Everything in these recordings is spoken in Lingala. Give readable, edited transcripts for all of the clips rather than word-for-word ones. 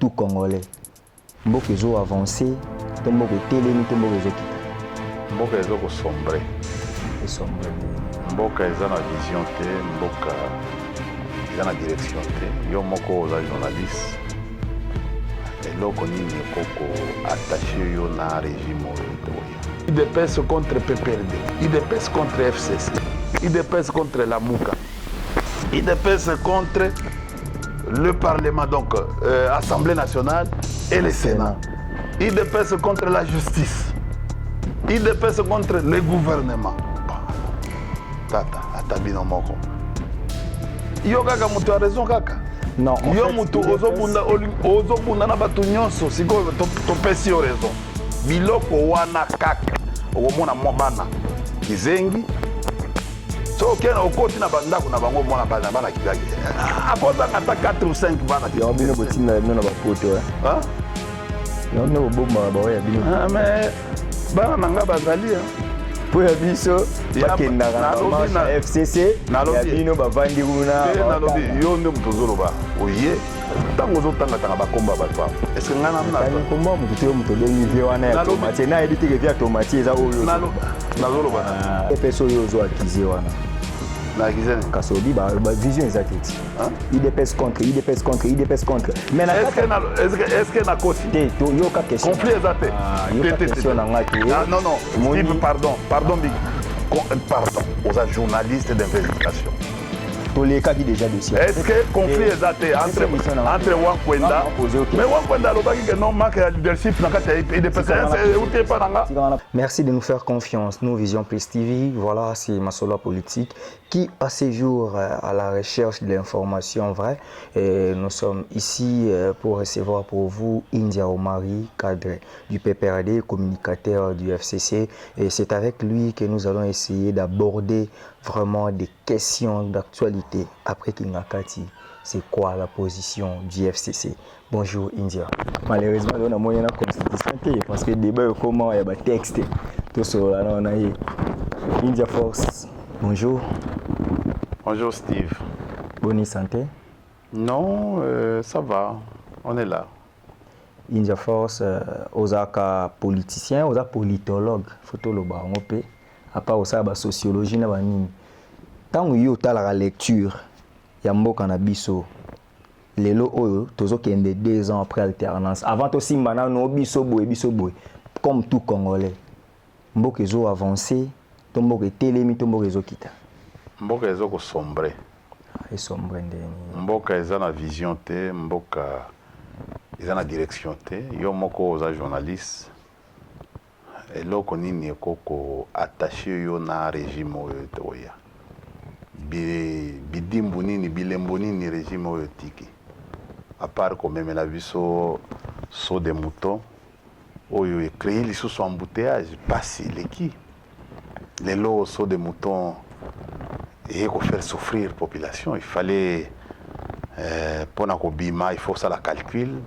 tout Congolais. Mboka ezo avancé, to mboka etelemi, to mboka ezo kita. Mboka ezo ko sombre. Sombre. Mboka eza na vision te, mboka eza na direction te. Yo moko oza journaliste. Eloko nini ekoko attaché yo na régime oyo. IDPS contre PPRD, IDPS contre FCC, IDPS contre la MOUCA, IDPS contre le Parlement, donc Assemblée nationale et le Sénat. IDPS contre la justice. IDPS contre le gouvernement. Tata, atabino moko. Yo kaka mutu a raison kaka. Non, yo mutu ozobunda na batu nyonso sikoyo topesi yo raison. Biloko wana kaka okomona bana kizengi so okena okoti na bandako na bango mona bana kizaki akozanga ata 4 ou 5 bana yo bino botinda bino na bapoto yo ne oboma ba ya bino mais bana nanga bazali po ya biso bakendaka na FCC ya bino bavandi kuna nalobi yo nde mutu ozoloba oye ntango ozotanga bakomba bato awa estce ngai nakomba motu te yo moto olengi vie wana ya tomati nayebi teke vie ya tomati eza oyo nazoloba epesa oyo ozo akize wana kasi obi bavision eza te ti idps contre mais est-ce que nakoti te yoka question conflit eza te yoka question na nga te non Steve pardon big pardon oza journaliste d'investigation tolekaki déjà dossier est-ce que conflit exacté entre Wankwenda mais Wankwenda alobaki que non manque de leadership na kati ya IDPS. Merci de nous faire confiance. Nous Vision Plus TV, voilà, c'est Masolo Politique qui à ce jour à la recherche de l'information vraie. Et nous sommes ici pour recevoir pour vous India Omari, cadre du PPRD, communicateur du FCC, et c'est avec lui que nous allons essayer d'aborder vraiment des questions d'actualité après Kingakati. C'est quoi la position du FCC? Bonjour India. Malheureusement, on a moyen de constitution parce que le débat est comment il y a des textes. Tout ça, on a India Force. Bonjour. Bonjour Steve. Bonne santé? Non, ça va. On est là. India Force, aux politiciens, aux politologues, photo le bar, on peut. À part ça, la sociologie, tant que vous avez la lecture, il y a un peu biso. Les lots, tous qui ont 2 ans après alternance. Avant aussi, maintenant, biso boy, comme tout Congolais. Mboka ezo avancé, to mboka etelemi, to mboka ezo kita. Mboka ezo ko sombre. Sombre ndeni. Mboka eza na vision te, mboka eza na direction te. Yo moko oza journaliste. Eloko nini ekoko attaché yo na régime oyo toya. Bidimbu nini bilembo nini régime oyo tiki. À part komemela biso saut de mouton oyo créé lisusu embouteillage pasi leki. Lelo saut de mouton et ko faire souffrir population, il fallait pona ko bima, il faut ça la calcul.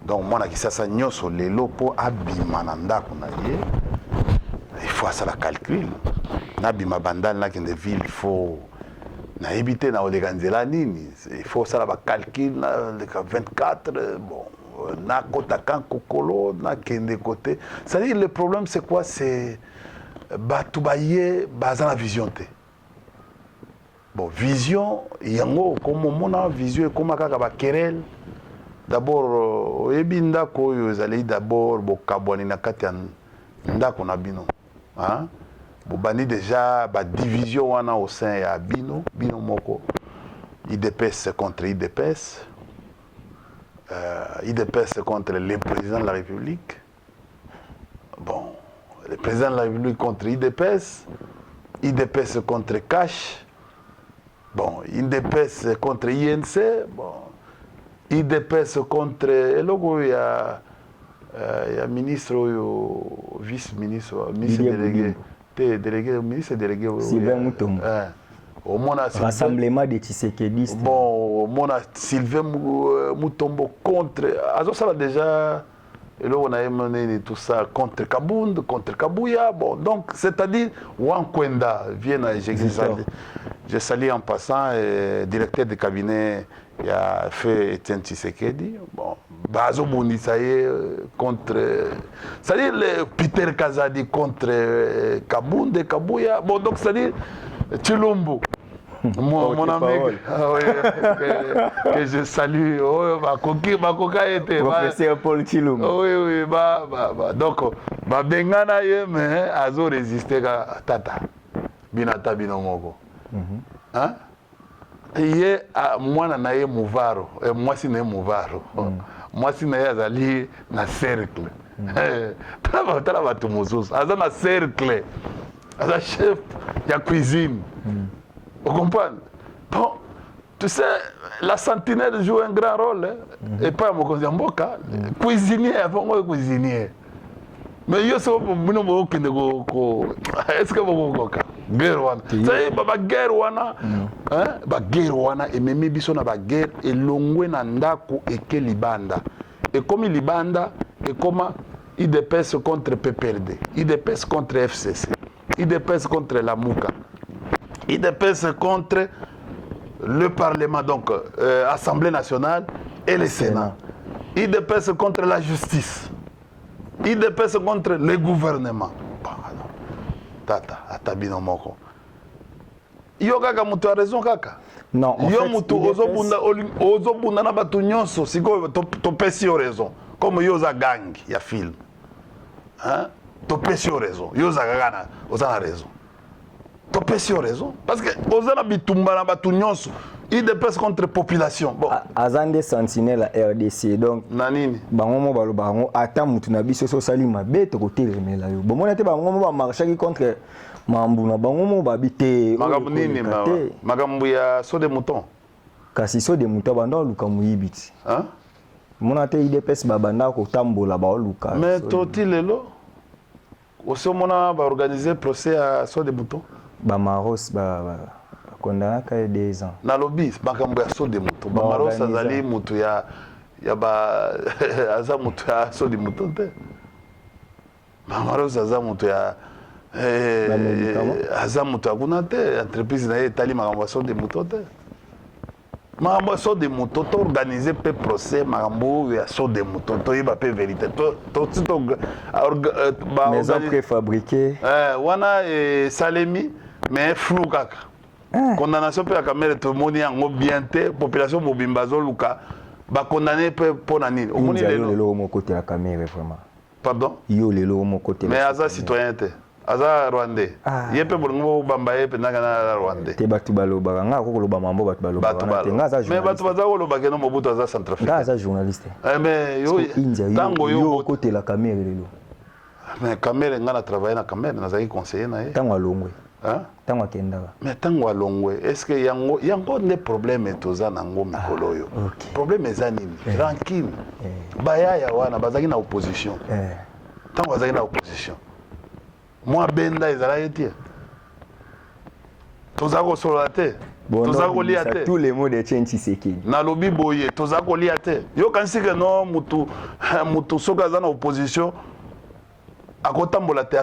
Donc moi na kisasa nyoso lelo po abima na ndako na ye il faut ça la calcul na bima bandal na kende ville il faut na éviter na oleganzela nini il faut ça la calcul na le 24 bon na kota kan kokolo na kende côté ça dit le problème c'est quoi c'est batubaye baza na vision te bon vision yango comme mona vision comme kaka ba querelle. D'abord, oyebi ndako oyo ezali d'abord bokabwani na kati ya ndako na bino. Hein? Bobani déjà ba division wana au sein ya bino moko. IDPS contre IDPS. IDPS contre le président de la République. Bon, le président de la République contre IDPS. IDPS contre Cash. Bon, IDPS contre INC. Bon. IDPS contre le logo il y a ministre ou vice-ministre délégué ministre délégué Sylvain Mutombo au mona rassemblement des Tshisekedi bon au mona Sylvain Mutombo contre azo ça déjà Et là, on a mené tout ça contre Kabound, contre Kabouya. Bon, donc, c'est-à-dire, Wankwenda, j'ai sali en passant, directeur de cabinet, il a fait Etienne Tshisekedi. Bon, Bazo Bouni, ça y est, contre. C'est-à-dire, Peter Kazadi contre Kabound et Kabouya. Bon, donc, c'est-à-dire, Chilombo. Mon ami que je salue, Bakoka était. Professeur Paul Chilombo. Oui, oui, donc, Bengana mais Azo résisté à Tata. Binata Binomoko. Hein? Hier, moi, je suis mouvaro. Moi, je suis mouvaro. Moi, je suis allé dans le cercle. Travaille tout le monde. Dans le cercle. Dans chef de la cuisine. Vous comprenez? Bon, tu sais, la sentinelle joue un grand rôle. Et pas mon conseiller Mboka. Cuisinier, avant moi, cuisinier. Mais je sais pas, est-ce que vous avez guerre wana? C'est ba guerre wana. Ba guerre wana et même biso na ba guerre et longwe na ndako eke libanda. Et comme libanda et comme IDPS contre PPRD, IDPS contre FCC, IDPS contre la Mouka. IDPS contre le Parlement, donc Assemblée nationale et le Sénat. IDPS contre la justice. IDPS contre le gouvernement. Tata, atabino moko. Yo kaka mutu a raison kaka. Non, en yo fait, mutu ozobunda na batu nyonso siko to pesi yo raison. Comme yo za gang ya film. Hein? To pesi yo raison. Yo za kaka na raison. Tu as raison. Parce que Ozana Bitumba na batu nyonso, il dépasse contre population. Bon. Azande sentinelle à RDC donc. Nanini. Bango mo balo bango ata mutu na biso so sali mabe to côté remela yo. Bon monate bango mo ba marcher contre mambu na bango mo ba bité. Magambu nini ma. Magambu ya so de mouton. Kasi so de mouton banda luka muyibiti. Hein? Monate IDPS babanda ko tambola ba luka. Mais toti lelo. Aussi mona ba organiser procès à so de mouton. Bamaros condamné à 2 ans. Na lobby makambo ya so de moto. Bamaros azali moto ya ba aza moto ya so de moto te. Bamaros aza moto ya aza moto akuna te entreprise na etali makambo ya so de moto te. Makambo ya so de moto to organiser pe procès makambo ya so de moto to yeba pe vérité. To ba maison préfabriquée. Wana Salemi mais flou kaka. Condamnation pe kamere to moni yango bien te population mobimba zo luka ba condamner pe pona nini. Omoni lelo mo côté la caméra vraiment. Pardon? Yo lelo mo côté. Mais aza citoyen te. Aza rwandais. Yepe bolingo bamba yepe na rwandais. Te batu baloba nga ko loba mambo batu baloba. Mais batu baza ko loba keno mobutu aza centrafricain. Nga aza journaliste. Mais yo tango yo côté la caméra lelo. Mais caméra nga na travailler na caméra na zaki conseiller na ye. Tango alongwe. Hein? Tango akendaka. Mais tango alongwe, est-ce que yango ne problème toza nango mikolo yo? Problème eza nini? Tranquille. Bayaya wana bazaki na opposition. Tango bazaki na opposition. Moi benda ezala yetie. Toza ko solo te. Toza ko lia te. Tous les mots de Etienne Tshisekedi. Na lobi boye toza ko lia te. Yo kanisi que non mutu soka za na opposition. Akotambola te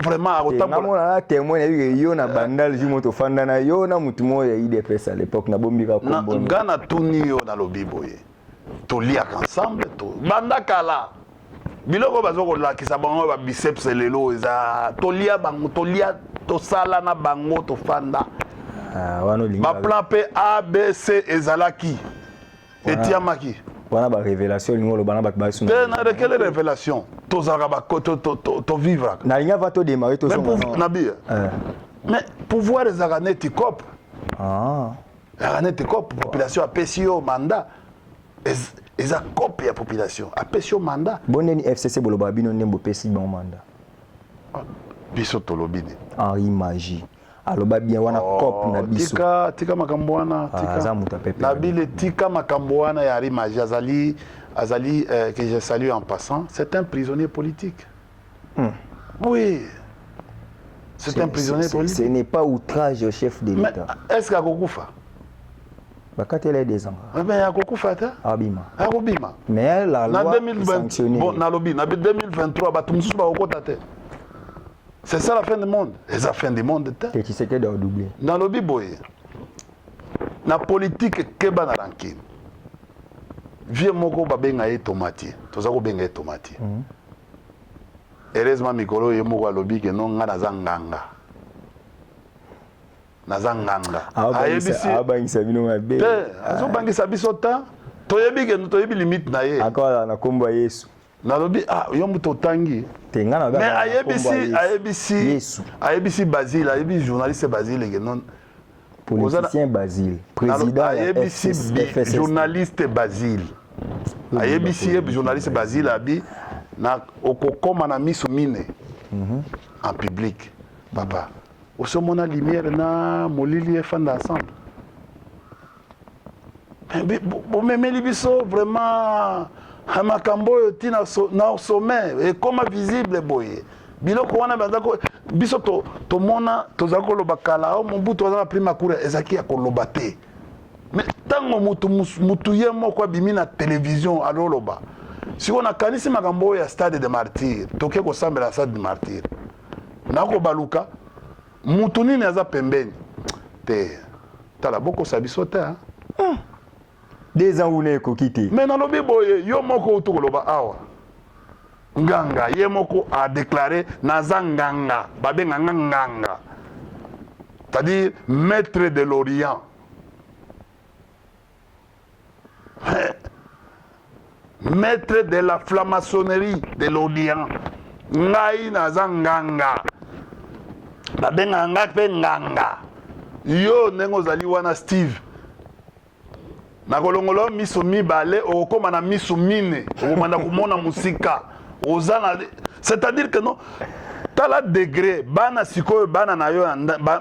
vraiment akotambola na témoin yo na bandal ju moto fanda na yo na mutu mo ya IDPS à l'époque na bombika kombo ngana tuni yo na lobi boye to lia ensemble to banda kala biloko bazoko lakisa bango ba biceps lelo eza to lia bango to lia to sala na bango to fanda wano linga ba plan P A B C ezalaki etiamaki wana ba révélation lingo lo bana ba basu na quelle révélation to zaka ba to vivre na linga va to démarrer to songa na bia mais pouvoir ezaka neti cop neti cop population a PCO mandat eza cop ya population a PCO mandat boneni FCC boloba bino nembo pesi bon mandat biso to lobini Henri Magie aloba bien wana cop na biso tika makambo wana tika na bile tika makambo wana ya Henri Magie azali que je salue en passant, c'est un prisonnier politique. Oui. C'est un prisonnier politique. Ce n'est pas outrage au chef de l'État. Mais est-ce qu'il y a Gokufa? bakatela des ans. Mais ya kokufa ta. Abima. Akobima. Mais la Na loi 2020 sanctionne. bon na lobi na 2023 bato mususu bakokota te. C'est ça la fin du monde. C'est la fin du monde te. Tu sais que doit doubler. Na lobi boye. Na politique keba na rankine. Vie moko babenga ye tomati. Toza ko benga ye tomati. Heureusement mikolo ye moko alobi ke non nga nazanganga. Nazanganga. Ayebisi abangisa bino mabe. Azo bangisa biso ta. Toyebi ke toyebi limite na ye. Akala na komba Yesu. Nalobi yo muto tangi. Tengana ba. Mais ayebisi Basile, ayebisi journaliste Basile ke non politicien Basile, président ayebisi journaliste Basile. Ayebisi journaliste Basile abi na okokoma na miso mine en public. Papa, au sommet la lumière na molili efanda ensemble. Mais libiso vraiment makambo yo tina na sommet et comme visible boye. Biloko wana bazako biso to mona tozako loba kala o mbuto wana prima kura ezaki ya koloba te. Mais tango mutu ye moko bimi na télévision aloloba. Si on a kanisi makambo ya stade de martyr, toke ko sambela stade de martyr. Nako baluka mutu nini aza pembeni. Te tala boko sabiso te hein. Des ans où ne kokité. Mais na lobi boye yo moko to koloba awa. Nganga ye moko a déclaré naza nganga babenga nganga. C'est-à-dire maître de l'Orient. Maître de la franc-maçonnerie de l'Orient. Ngai naza nganga. Babenga nganga nganga. Yo nengo zali wana Steve. Na kolongolo miso mibale okoma na miso mine okomanda komona musika ozana c'est-à-dire que non tala degré bana sikoyo bana na yo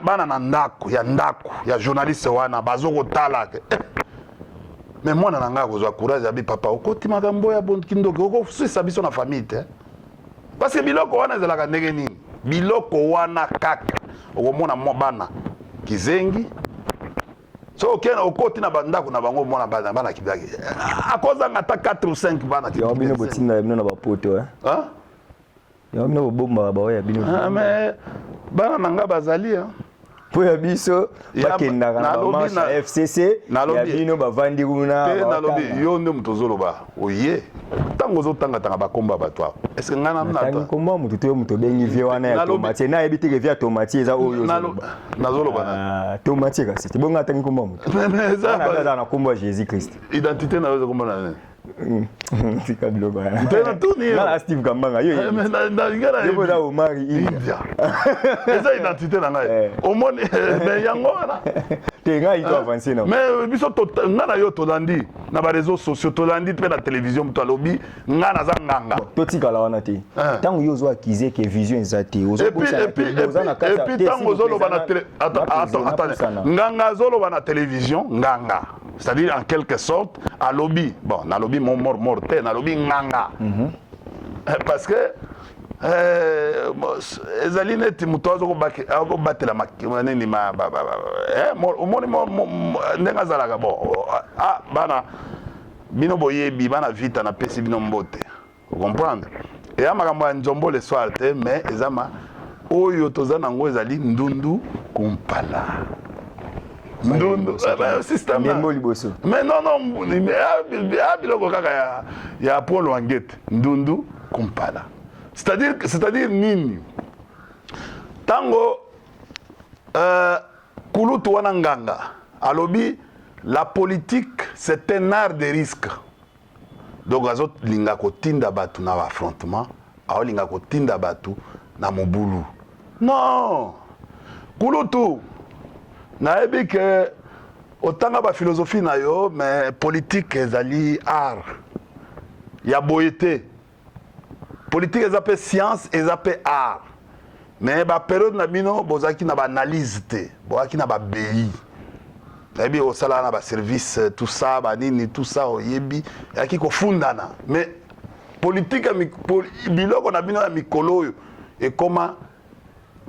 bana na ndako ya journaliste wana bazoko tala mais moi na nga kozwa courage abi papa okoti makambo ya bon kindoke oko sisa biso na famille te parce que biloko wana ezalaka ndenge nini biloko wana kaka okomona mo bana kizengi so okena okoti na bandako na bango mona bana kibaki akoza ngata 4 ou 5 bana kibaki yo bino botinda bino na bapoto hein yo bino bomba ba ya bino mais bana nanga bazali po ya biso bakenda na marche FCC ya bino bavandi kuna na lobi yo nde mutozoloba oye tango zotanga tanga bakomba batwa est ce que ngana mna ta komba mutu to mutu bengi vie wana ya tomate na ebiti ke via tomate eza oyo nazoloba na tomate ka c'était bonga tangi komba mutu na na komba Jésus Christ identité na yo komba na tika biloko tena tuni na Steve Kambanga yo mais na ngara yo boza o mari India eza identité na ngai omoni mais yango wana te ngai to avancer na mais biso to ngana yo tolandi na ba réseaux sociaux tolandi pe na télévision to lobi ngana za nganga to tika la wana te tango yo zo accuser que vision ezati ozo et puis tango zo loba na télé attends nganga zo loba na télévision nganga c'est-à-dire en quelque sorte à lobby bon na lobby mon mortel na lobby nganga parce que ezali neti muto azo batela nini ma omoni ndenge azalaka bon bana bino boyebi bana vita na pesi bino mbote vous comprendre eya makambo ya nzombo le soir te mais ezama oyo toza nango ezali ndundu kumpala ndundu système mais non biloko kaka ya Apollo Angete ndundu kumpala c'est-à-dire nini tango kulutu wana nganga alobi la politique c'est un art de risque donc azo linga kotinda batu na affrontement azo linga kotinda batu na mobulu non kulutu nayebi ke otanga ba philosophie na yo mais politique ezali art ya boyete politique ezapé science ezapé art mais ba période na bino bozaki na ba analyse te bozaki na ba BI nayebi osala na ba service tout ça ba nini tout ça oyebi yaki kofundana mais politique biloko na bino ya mikolo oyo et comment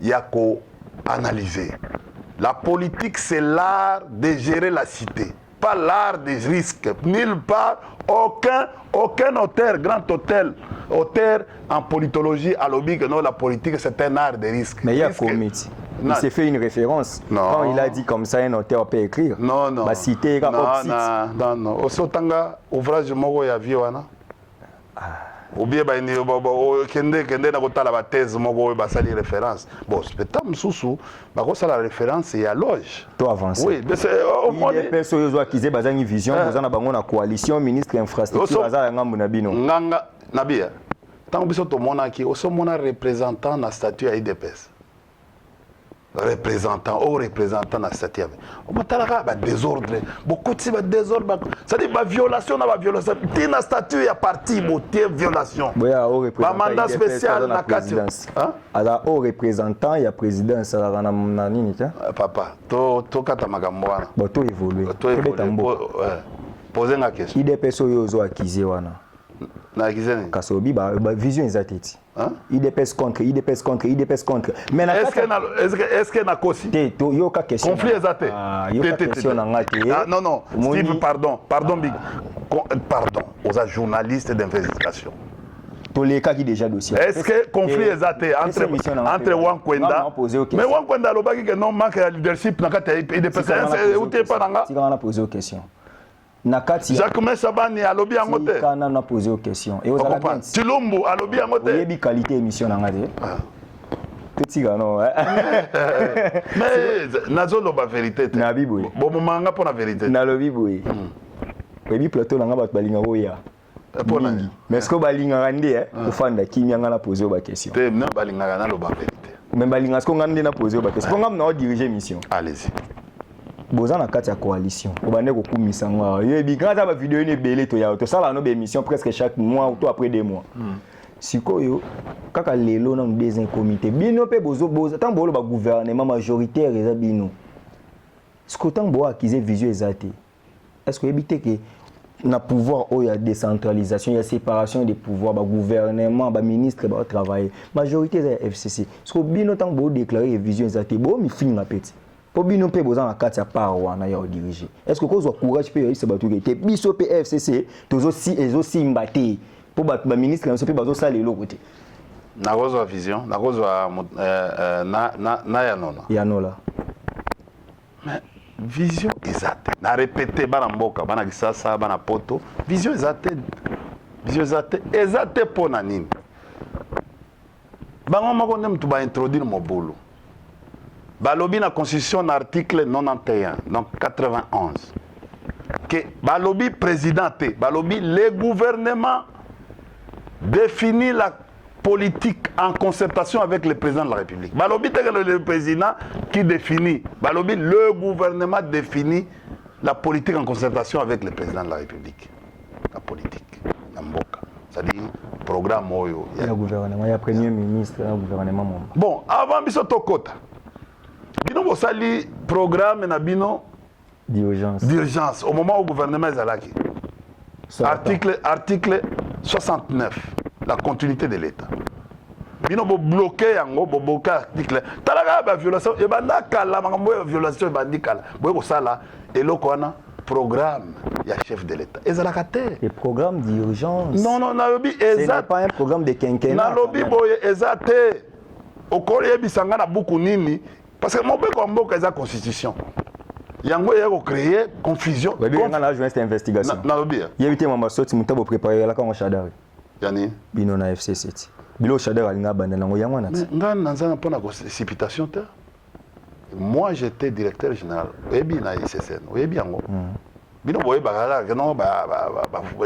ya ko analyser. La politique, c'est l'art de gérer la cité. pas l'art des risques. Nulle part, aucun auteur, grand auteur en politologie a lobby que non, la politique c'est un art des risques. Mais il y a Comiti. Il s'est fait une référence. Non. Quand il a dit comme ça, un auteur peut écrire. Non, non. Bah, citer, non. Osotanga, ouvrage mogo ya viwana. Ou bien kende na kotala ba thèse moko ba sali référence. Bon, peut-être msusu ba ko sala référence ya loge. Toi avance. Oui, mais c'est au moins des personnes qui ont qui bazangi vision, vous en avez na coalition ministre infrastructure bazala ngambu na bino. Nganga nabia. Tant biso to mona ki oso mona représentant na statut ya IDPS. Représentant na statut. On matalaka ba désordre. Beaucoup de désordre, ça dit ba violation na ba violation. Ti na statut ya parti boté violation. Boya au représentant. Ba mandat spécial na présidence. Ala au représentant ya présidence ala na nini ta? Papa, to kata makambo wana. Bo to évoluer. Poser la question. IDPS oyo zo accuser wana. Na accuser. Kasobi ba vision ezateti. IDPS contre. Mais est-ce que na kosi? Yo ka question. Conflit ezate. Yo ka question na ngati. Non. Steve, pardon big. Pardon aux journalistes d'investigation. Tous les cas qui déjà dossier. Est-ce que conflit ezate entre Wankwenda? Mais Wankwenda lobaki que non manque de leadership na kati IDPS. Ou t'es pas nanga? Si on a posé aux questions. Jacques Sabani a lobby en côté. Quand on a posé aux questions. Et aux Alabama. Tilombo a lobby en côté. Il y a qualité émission dans la petit gars non. Mais nazo loba vérité. Nabi boy. Bon moment nga pour la vérité. Na lobi boy. Ebi plateau nga ba balinga boya. Mingi. Mais ce que balinga ngande au fanda kimi nga na poser ba question. Te na balinga na loba vérité. Mais balinga ce que ngande na poser ba question. Ngam na diriger mission. Allez-y. Boza na kati ya coalition obande kokumisa ngwa yebi grâce ba vidéo ni belé to ya to sala no be émission presque chaque mois ou après 2 mois sikoyo kaka lelo na des comité bino pe bozo tant bolo ba gouvernement majoritaire eza bino siko tant bo akize vision ezate est-ce que ebité que na pouvoir o ya décentralisation ya séparation des pouvoirs ba gouvernement ba ministre ba travailler majorité za FCC siko bino tant bo déclarer vision ezate bo mi finga petit pour bino pe boza na kati ya part wana ya diriger est-ce que kozo courage pe yisa batu ke biso pe FCC tozo si ezo simbate pour ba ministre na so pe bazo sala eloko te na kozo vision na kozo na ya nona mais vision exacte na répéter bana mboka bana kisasa bana poto vision exacte pona nini bango mako ndem tu ba introduire mobulu balobi na constitution article 91 donc 91 que balobi président balobi le gouvernement définit la politique en concertation avec le président de la République. Balobi le président qui définit. Balobi le gouvernement définit la politique en concertation avec le président de la République. La politique Namboka. C'est-à-dire programme oyo. Il y a le gouvernement, il y a le premier ministre, il y a le gouvernement. Bon, avant biso tokota. Bino bosali programme na bino d'urgence au moment où le gouvernement est là. Article 69, la continuité de l'État. Bino bo bloqué yango bo bloqué article. Talaga ba violation e banda kala makambo violation e bandi kala. Boye ko sala eloko wana programme ya chef de l'État. Ezalaka te. Le programme d'urgence. Non, nalobi c'est pas un programme de quinquennat. Nalobi boye ezate. Okoli ebisanga na buku nini. Parce que mon père comme beaucoup la constitution. Yango ya ko créer confusion. Oui, bien on a joué cette investigation. Na lobby. Il y a eu tellement sorti muta bo préparer la quand Chadari. Yani bino na FC7. Bilo Chadari alinga banda nango yango na. Nga nanza pona précipitation te. Moi j'étais directeur général. Ebi na ICCN. Ebi yango. Bino boye bagala que non ba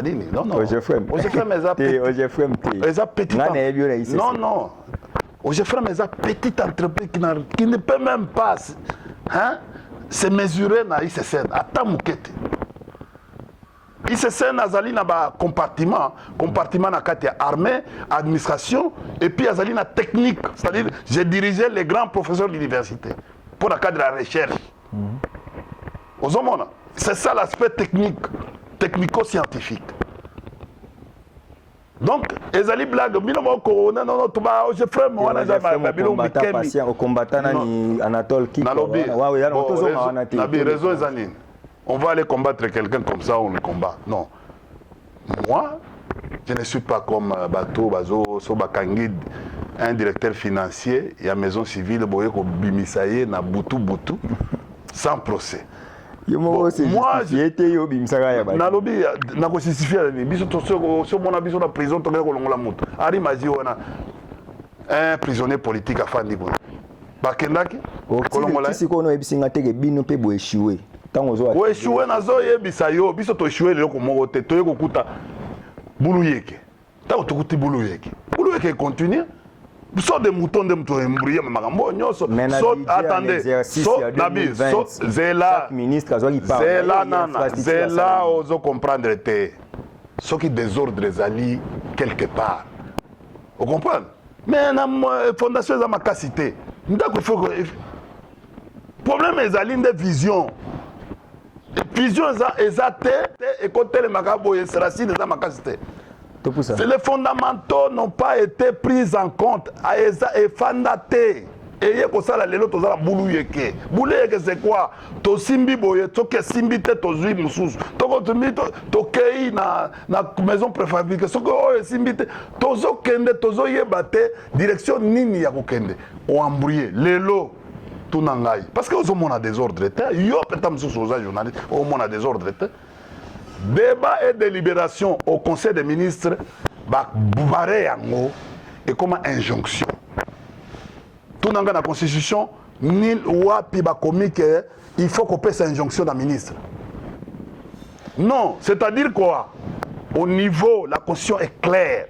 nini. Non. Oje frère mes appels. Oje frère te. Les appétits. Non. J'ai fait mes petites entreprises qui ne peuvent même pas se mesurer dans l'ICCN. Attends, Moukete. l'ICCN Azali na ba compartiment na kati armée, administration, et puis Azali na technique. C'est-à-dire, j'ai dirigé les grands professeurs de l'université pour le cadre de la recherche. C'est ça l'aspect technique, technico-scientifique. Donc, ezali blague, non, tu vas, je ferai moi, au combattant, Anatole qui Nabi, réseau Zanine. on va aller combattre quelqu'un comme ça, on le combat. Non. Moi, je ne suis pas comme Bato, Bazo, Sobakangi, un directeur financier, il y a maison civile, Boyeko Bimisaye, na Boutou, sans procès. Bon, moi, nalobi na ko justifier biso to so mona biso na prison to ko longola moto ari maji wana un prisonnier politique afandi ko bakendaki ko longola si ko no ebisinga teke bino pe bo échouer tango zo bo échouer na zo yebisa yo biso to échouer le ko moko te to yeko kuta bulu yeke tango to kuti bulu yeke continue. Sort des moutons de m'embrouiller magambo nyoso sort attendez sort nabi sort zela ministre azwa qui parle zela nana zela ozo comprendre te ce qui désordre ali quelque part vous comprenez mais na fondation za makasité ndako faut problème ezali de vision ezate et côté le magabo et racine za makasité. Les fondamentaux n'ont pas été pris en compte. Et fandaté. Et comme ça, les autres, ils ont bouluyeke. Bouluyeke, c'est quoi? To simbi boye, to ke simbi te to zui moussous. To kei na maison préfabriquée. So que oh simbi te, to zo kende, to zo yebate, direction nini ya kende. On embrouillé. Lelo. Tout nangai. Parce que au monde a des ordres. Yo petam sous journaliste. Au monde a des ordres. Débat et délibération au Conseil des ministres, et comme injonction. Tout dans la Constitution, ni loi comique, il faut qu'on paie cette injonction d'un ministre. Non, c'est-à-dire quoi? Au niveau, la Constitution est claire.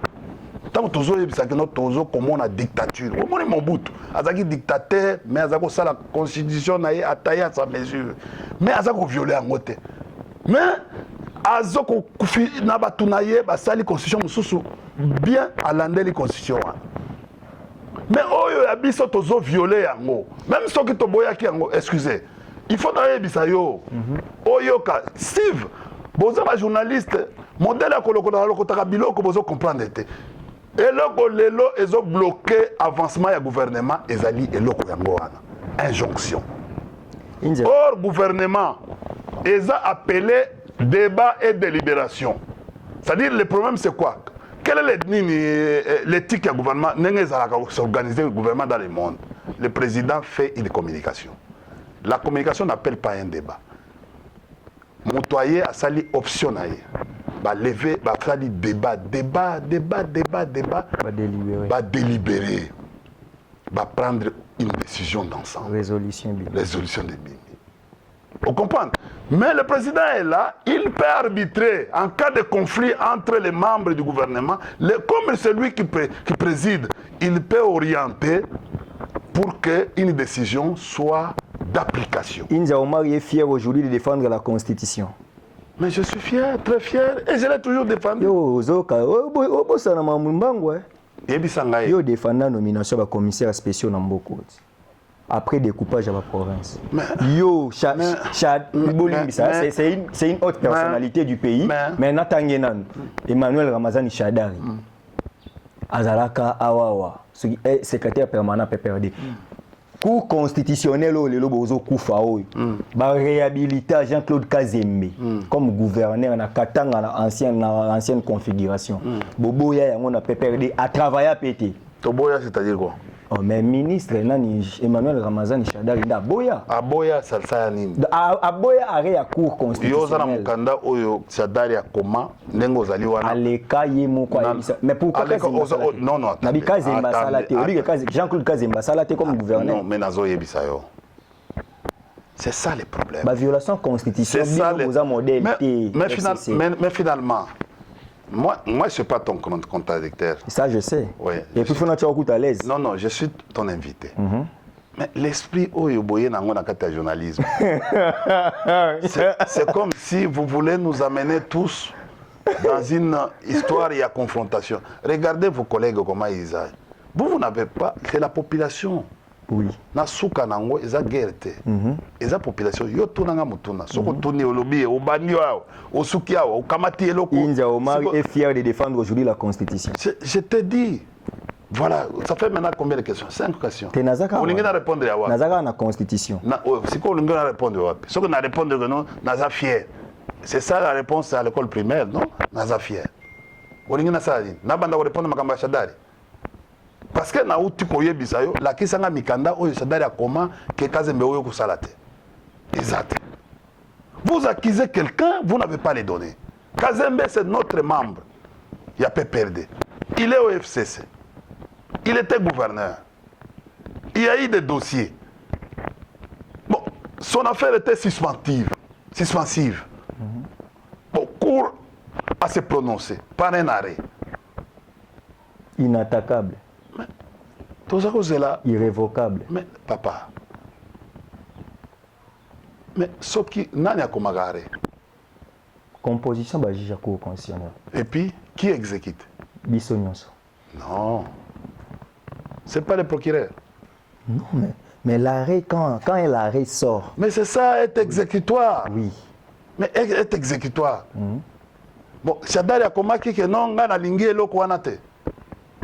Tant que nous comme on a dictature, on est mon bout. Azaki dictateur, mais Azako ça la Constitution a taillé à sa mesure. Mais Azako violé en côté. Mais azoko kufi na batunaye basali constitution mususu bien alandeli constitution mais oyo ya biso tozo violer yango même soki to boyaki yango excusez il faut d'aller bisayo oyo ka Steve boza ba journaliste modèle ya kolokota lokota biloko bozo comprendre te eloko lelo ezo bloquer avancement ya gouvernement ezali eloko yango wana injonction or gouvernement eza appelé débat et délibération. C'est-à-dire, le problème, c'est quoi? Quelle est l'éthique du gouvernement? S'organiser le gouvernement dans le monde. Le président fait une communication. La communication n'appelle pas un débat. Montoyer a sali option. Va lever, va faire du débat, va délibérer, va prendre une décision d'ensemble. Résolution de Bimi. Vous comprenez? Mais le président est là, il peut arbitrer en cas de conflit entre les membres du gouvernement. Comme c'est lui qui préside, il peut orienter pour qu'une décision soit d'application. Inza Omar est fier aujourd'hui de défendre la Constitution. Mais je suis fier, très fier, et je l'ai toujours défendu. Yo défend la nomination du commissaire spécial dans beaucoup. Après découpage de la province. Yo, c'est une autre personnalité du pays. Mais Natangenan, Emmanuel Ramazani Chadari, Azalaka Awawa, secrétaire permanent PPRD. Cour constitutionnel, le Lobozo Koufao, réhabiliter Jean-Claude Kazembe comme gouverneur dans Katanga, l'ancienne configuration. Boboya, on a PPRD à travailler à péter. Toboya, c'est-à-dire quoi? Oh, mais ministre Emmanuel Ramazani Chadari Aboya. Aboya salsa nini? Aboya arrêt à cour constitutionnelle. Yo zana mukanda oyo Chadari a comment nengo zali wana. Aleka yemo kwa ibisa. Mais pourquoi non non. Nabi Kazemba salate. Jean-Claude Kazemba salate comme gouverneur. Non, mais nazo yebisa yo. C'est ça le problème. La violation constitutionnelle. C'est ça le modèle. Mais finalement. Moi, je ne suis pas ton contradicteur. Ça, je sais. Oui, et puis, il faut que tu sois à l'aise. Non, non, je suis ton invité. Mais l'esprit où il y a un journalisme, c'est comme si vous voulez nous amener tous dans une histoire et à confrontation. Regardez vos collègues comment ils ont. Vous n'avez pas, c'est la population. Oui. Na suka nango eza guerre te. Eza population yo tunanga mutuna. Soko tuni olobi o bandi wao, o suki wao, o kamati eloko. Inza Omar est fier de défendre aujourd'hui la constitution. Je te dis, Voilà, ça fait maintenant combien de questions? 5 questions. Nazaka. On n'a répondre à quoi? Nazaka na constitution. C'est quoi on n'a répondre à quoi? Ce qu'on a répondu que non, Naza fier. C'est ça la réponse à l'école primaire, non? Naza fier. On n'a ça dit. N'a pas répondre à Makamba Shadari. Parce que na uti koye bisayo, la kisanga mikanda oyo Shadari a comment que Kazembe oyo kusalate. Exact. Vous accusez quelqu'un, vous n'avez pas les données. Kazembe c'est notre membre. Il a pas perdu. Il est au FCC. Il était gouverneur. Il y a eu des dossiers. Bon, son affaire était suspensive. Bon, court à se prononcer par un arrêt. Inattaquable. Mais, tout ça c'est là. Irrévocable. Mais, papa. Mais, ce qui n'a pas comme arrêt. Composition bah juge cour constitutionnel. Et puis, qui exécute? Bissonyonso. Non. C'est pas le procureur. Non, mais l'arrêt, quand l'arrêt sort. Mais c'est ça, être exécutoire. Oui. Mais être exécutoire. Bon, Shadari a commencé que non, on a lingué l'eau anate.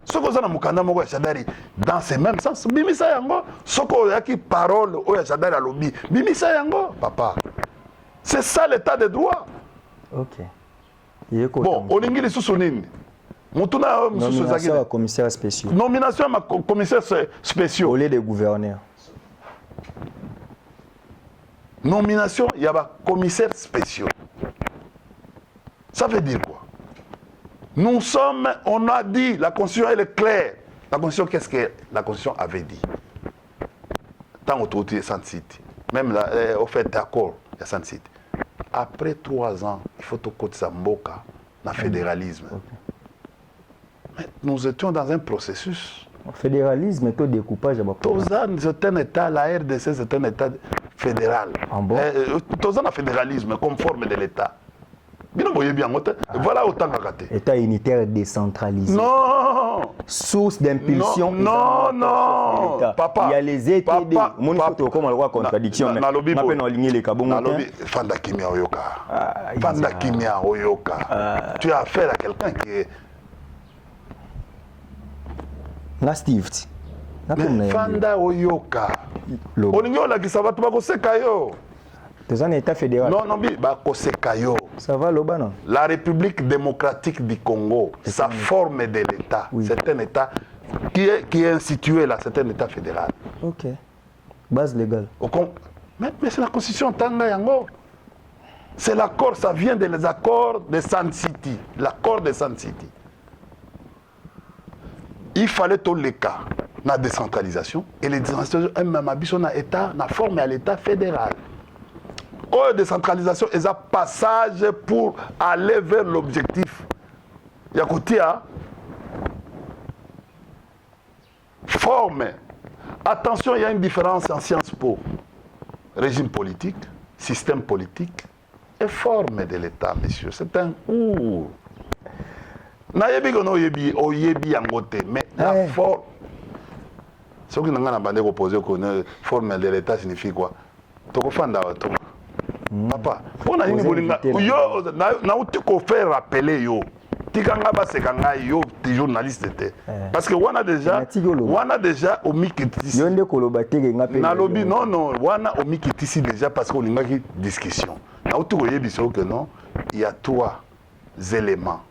Ce que vous avez mukanda moko Shadari dans ce même sens. Bimisa yango. Ce que y a qui parole ou Shadari a lobby. Bimisa yango, papa. C'est ça l'état de droit. Ok. Bon, on lingué les sous-sounines. Nomination à commissaire spécial. Nomination à commissaire spécial. Au lieu de gouverneur. Nomination, il y a un commissaire spécial. Ça veut dire quoi? Nous sommes, on a dit, la Constitution elle est claire. La Constitution, qu'est-ce que la Constitution avait dit? Tant autorité sans site. Même là, au fait d'accord, il y a sans site. Après 3 ans, il faut que tu Samboka, dans le fédéralisme. Okay. Mais nous étions dans un processus. Le fédéralisme est au découpage. C'est un État, la RDC c'est un État fédéral. En bon? Tous un fédéralisme conforme de l'État. Voilà autant qu'à État unitaire décentralisé. Non. Source d'impulsion. Non. Papa. Il y a les ETD. Mon photo comme on voit contradiction. Na lobby. On peut aligner les cabons. Na lobby. Fanda Kimia Oyoka. Fanda Kimia Oyoka. Tu as affaire à quelqu'un qui est. Na Steve. Fanda Oyoka. Oningo la kisaba tu bako sekayo. C'est un État fédéral. Non, bako sekayo. Ça va Loba non? La République démocratique du Congo, sa forme de l'État, oui. C'est un État qui est institué là, c'est un État fédéral. Ok. Base légale. Mais c'est la Constitution Tanga Yango. C'est l'accord, ça vient des accords de Sun City. L'accord de Sun City. Il fallait tous les cas, la décentralisation. Et les décentralisations, même État, la forme à l'État fédéral. La décentralisation est un passage pour aller vers l'objectif. Il y a côté forme. Attention, il y a une différence en Sciences Po. Régime politique, système politique et forme de l'État, messieurs. C'est un cours. Mais la forme. Ce que nous avons posé comme forme de l'État signifie quoi? Papa, on a fait rappeler yo. Tikanga basekanga yo, tes journalistes étaient. Parce que on a déjà au mikitisi. Yonde kolobatege ngape. Na lobby non, on a au mikitisi déjà parce qu'on a une discussion. Na utu yebiso que non, il y a 3 éléments.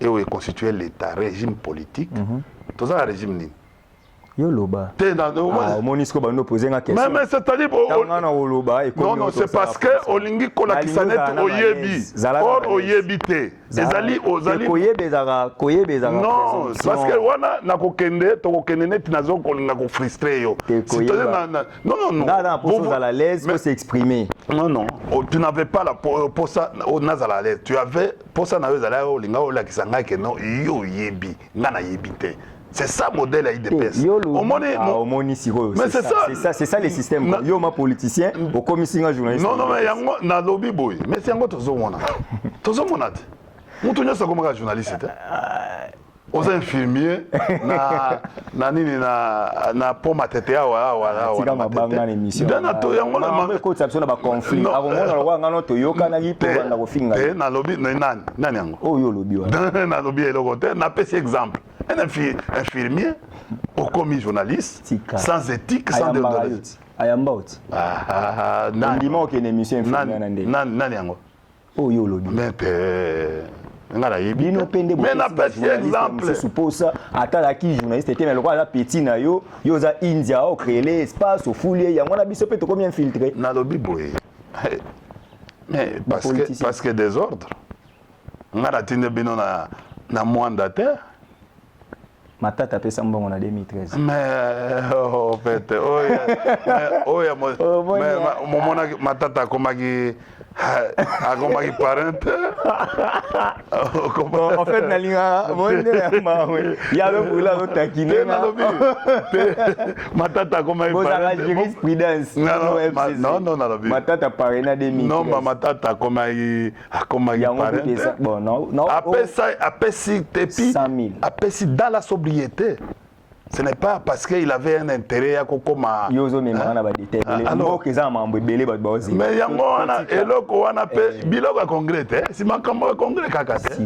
Et où est constitué l'État, régime politique. Tout ça, régime ni. Yoloba. Monisco va nous poser une question. Mais c'est-à-dire non, c'est parce que Olingi Kolakisanet Oyebi. Or Oyebi te. Non, parce que wana na kokende to kokende net nazo kolinga ko frustrer yo. Non. Pour à la l'aise, faut s'exprimer. Non. Tu n'avais pas la pour ça au nazala à l'aise. Tu avais pour ça na zala olinga olakisanga que non yo yebi ngana yebite. C'est ça le modèle à IDPS. Mais c'est ça les systèmes. Yo ma politicien, au commissaire journaliste. Non, mais yango na lobby boy. Mais c'est yango tozo mona. Tozo mona. Mutu nyosa comme journaliste. Aux infirmiers na nini na poma tete wa. Tika mabanga na émission. Dana to yango na mame ko tsapso na ba conflit. Avant mona lo ngano to yoka na lipo na ko finga. Na lobby nani yango. Oh yo lobby wa. Na lobby eloko te na pesi exemple. Un infirmier, au commis journaliste, Tika. sans éthique, sans déontologie. Ayambaut. Nani émission yango. Oh yo lobi. Mais Bino pende mais n'a pas exemple. Suppose ça atala ki journaliste était mais le la petit na yo za India au créer l'espace au foulier yango na biso peut combien filtrer. Na lobi boye. Mais parce que désordre. Ngara tinde bino na mandataire. Matata pesa mbongo na 2013. Mais en fait matata komaki akomaki parente. En fait nalinga ya le bula lo takine matata komaki parente. Jurisprudence. Non matata parena 2013. Non matata komaki parente. Bon non apesi tepi apesi dans la sobriété. Ce n'est pas parce qu'il avait un intérêt à Kokoma. Yozo me mana ba déterre. Alors que ça mambo belé ba bozi. Mais yango wana eloko wana pe biloko congrès si ma congrès kakate.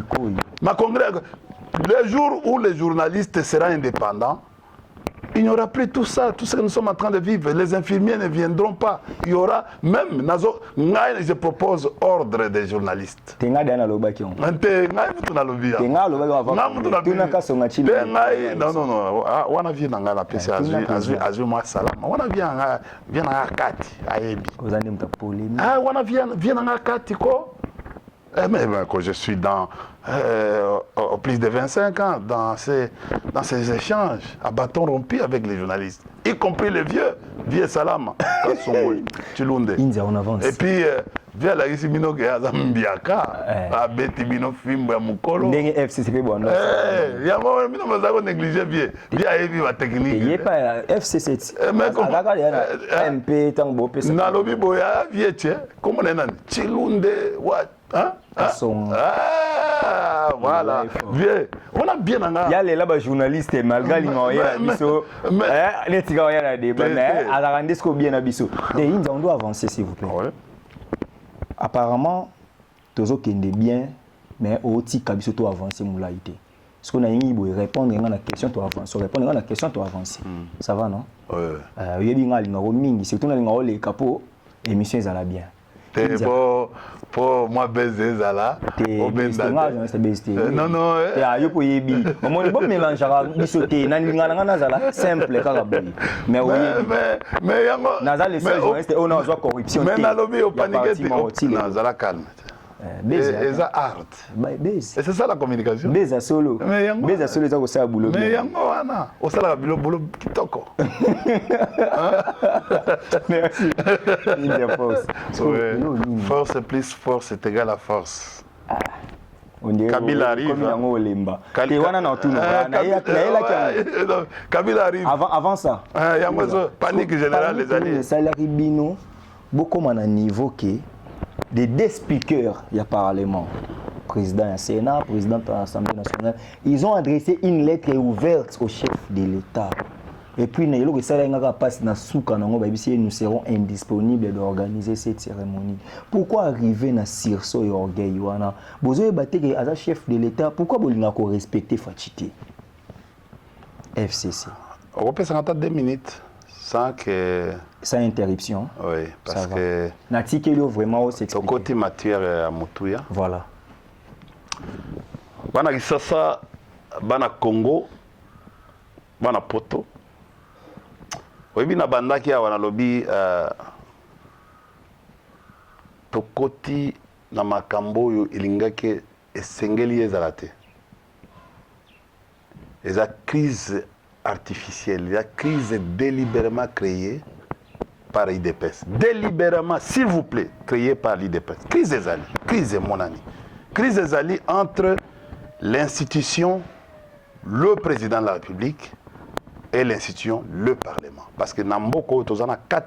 Ma congrès le jour où les journalistes seront indépendants, il n'y aura plus tout ça, tout ce que nous sommes en train de vivre. Les infirmiers ne viendront pas. Il y aura même, je propose ordre des journalistes. Tenga dana loba ki on. Tenga non. Wana vient dans la PC azu moi salama. Wana vient na kati ayebi. Kozande mta polémique. Wana vient na kati ko. Mais quand je suis dans plus de 25 ans dans ces échanges à bâton rompu avec les journalistes, y compris les vieux Salama, India, on avance. Et puis, via la Isimino qui a Zambiaka, à Betibino Fimbo à Mukolo. Ndenge FCC bon. Il y a un moment où on négligé via la technique. Il n'y a pas FCC. MP, Tango, PC. Nalobi Boya, Vietche, comment on est Chilunde, what? Voilà. Bien. On a bien en il y a les là-bas journalistes malgré l'immobilier. Les tigres il y a des mais à la rendez-vous bien abisso. Et on doit avancer s'il vous plaît. Apparemment toujours qu'il est bien mais au tigre abisso doit avancer moulaïté. Parce qu'on a une répondre à la question to avancer, répondre à la question to avancer. Ça va non? Il y a bien ngalo mingi surtout na ngalo les capots émission ça bien. Pour moi baiser ça là non ya yo po yebi mo bo mélange bisoté na ngana na zala simple kaka boy mais yango na les seuls journalistes on a corruption mais na lobi au paniquer na zala calme et ça art et c'est ça la communication beza solo ça ko sa boulot mais yango wana o sala boulot kitoko merci India force force plus force est égal à force Kabila arrive Kabila arrive avant ça panique générale les alliés salariés bino beaucoup à niveau que des deux speakers, il y a Parlement, président du Sénat, président de l'Assemblée nationale, ils ont adressé une lettre ouverte au chef de l'État. Et puis, nous serons indisponibles d'organiser cette cérémonie. Pourquoi arriver à Sirso et Orgueil vous avez battu à chef de l'État, pourquoi vous n'avez pas respecté Fachité FCC. On peut s'en 2 minutes. Sans interruption. Oui, parce que... Natikeli vraiment s'explique. Au côté matière à Moutuya. Voilà. Bana Kisasa, Bana Congo, Bana Poto. Oui, na banda qui a wana lobby tokoti na makambo yo ilingake esengeli ezalate. Eza crise artificielle, la crise délibérément créée par l'IDPS. Délibérément, s'il vous plaît, créée par l'IDPS. Crise des alliés, crise mon ami. Crise des alliés entre l'institution, le président de la République et l'institution, le Parlement. Parce que Namboko, nous avons 4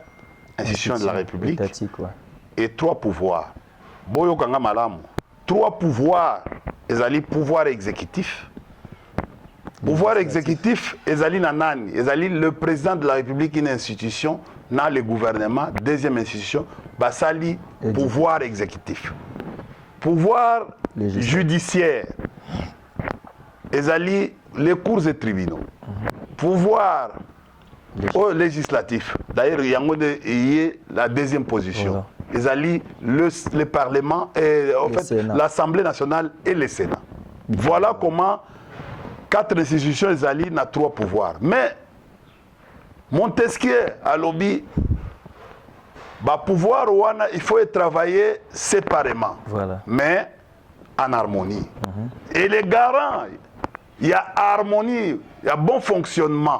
institutions de la République et 3 pouvoirs. Boyo Kanga Malamu, 3 pouvoirs, les alliés pouvoir exécutif. Pouvoir exécutif, Ezali Nanani, Ezali le président de la République, une institution, dans le gouvernement, deuxième institution, Basali, pouvoir exécutif. Pouvoir judiciaire, ezali les cours et tribunaux. Pouvoir législatif. D'ailleurs, il y a la deuxième position. Ezali le Parlement et en fait l'Assemblée nationale et le Sénat. Voilà comment 4 institutions ezali na 3 pouvoirs. Mais Montesquieu a lobby pouvoir wana il faut travailler séparément. Voilà. Mais en harmonie. Et les garants, il y a harmonie, il y a bon fonctionnement.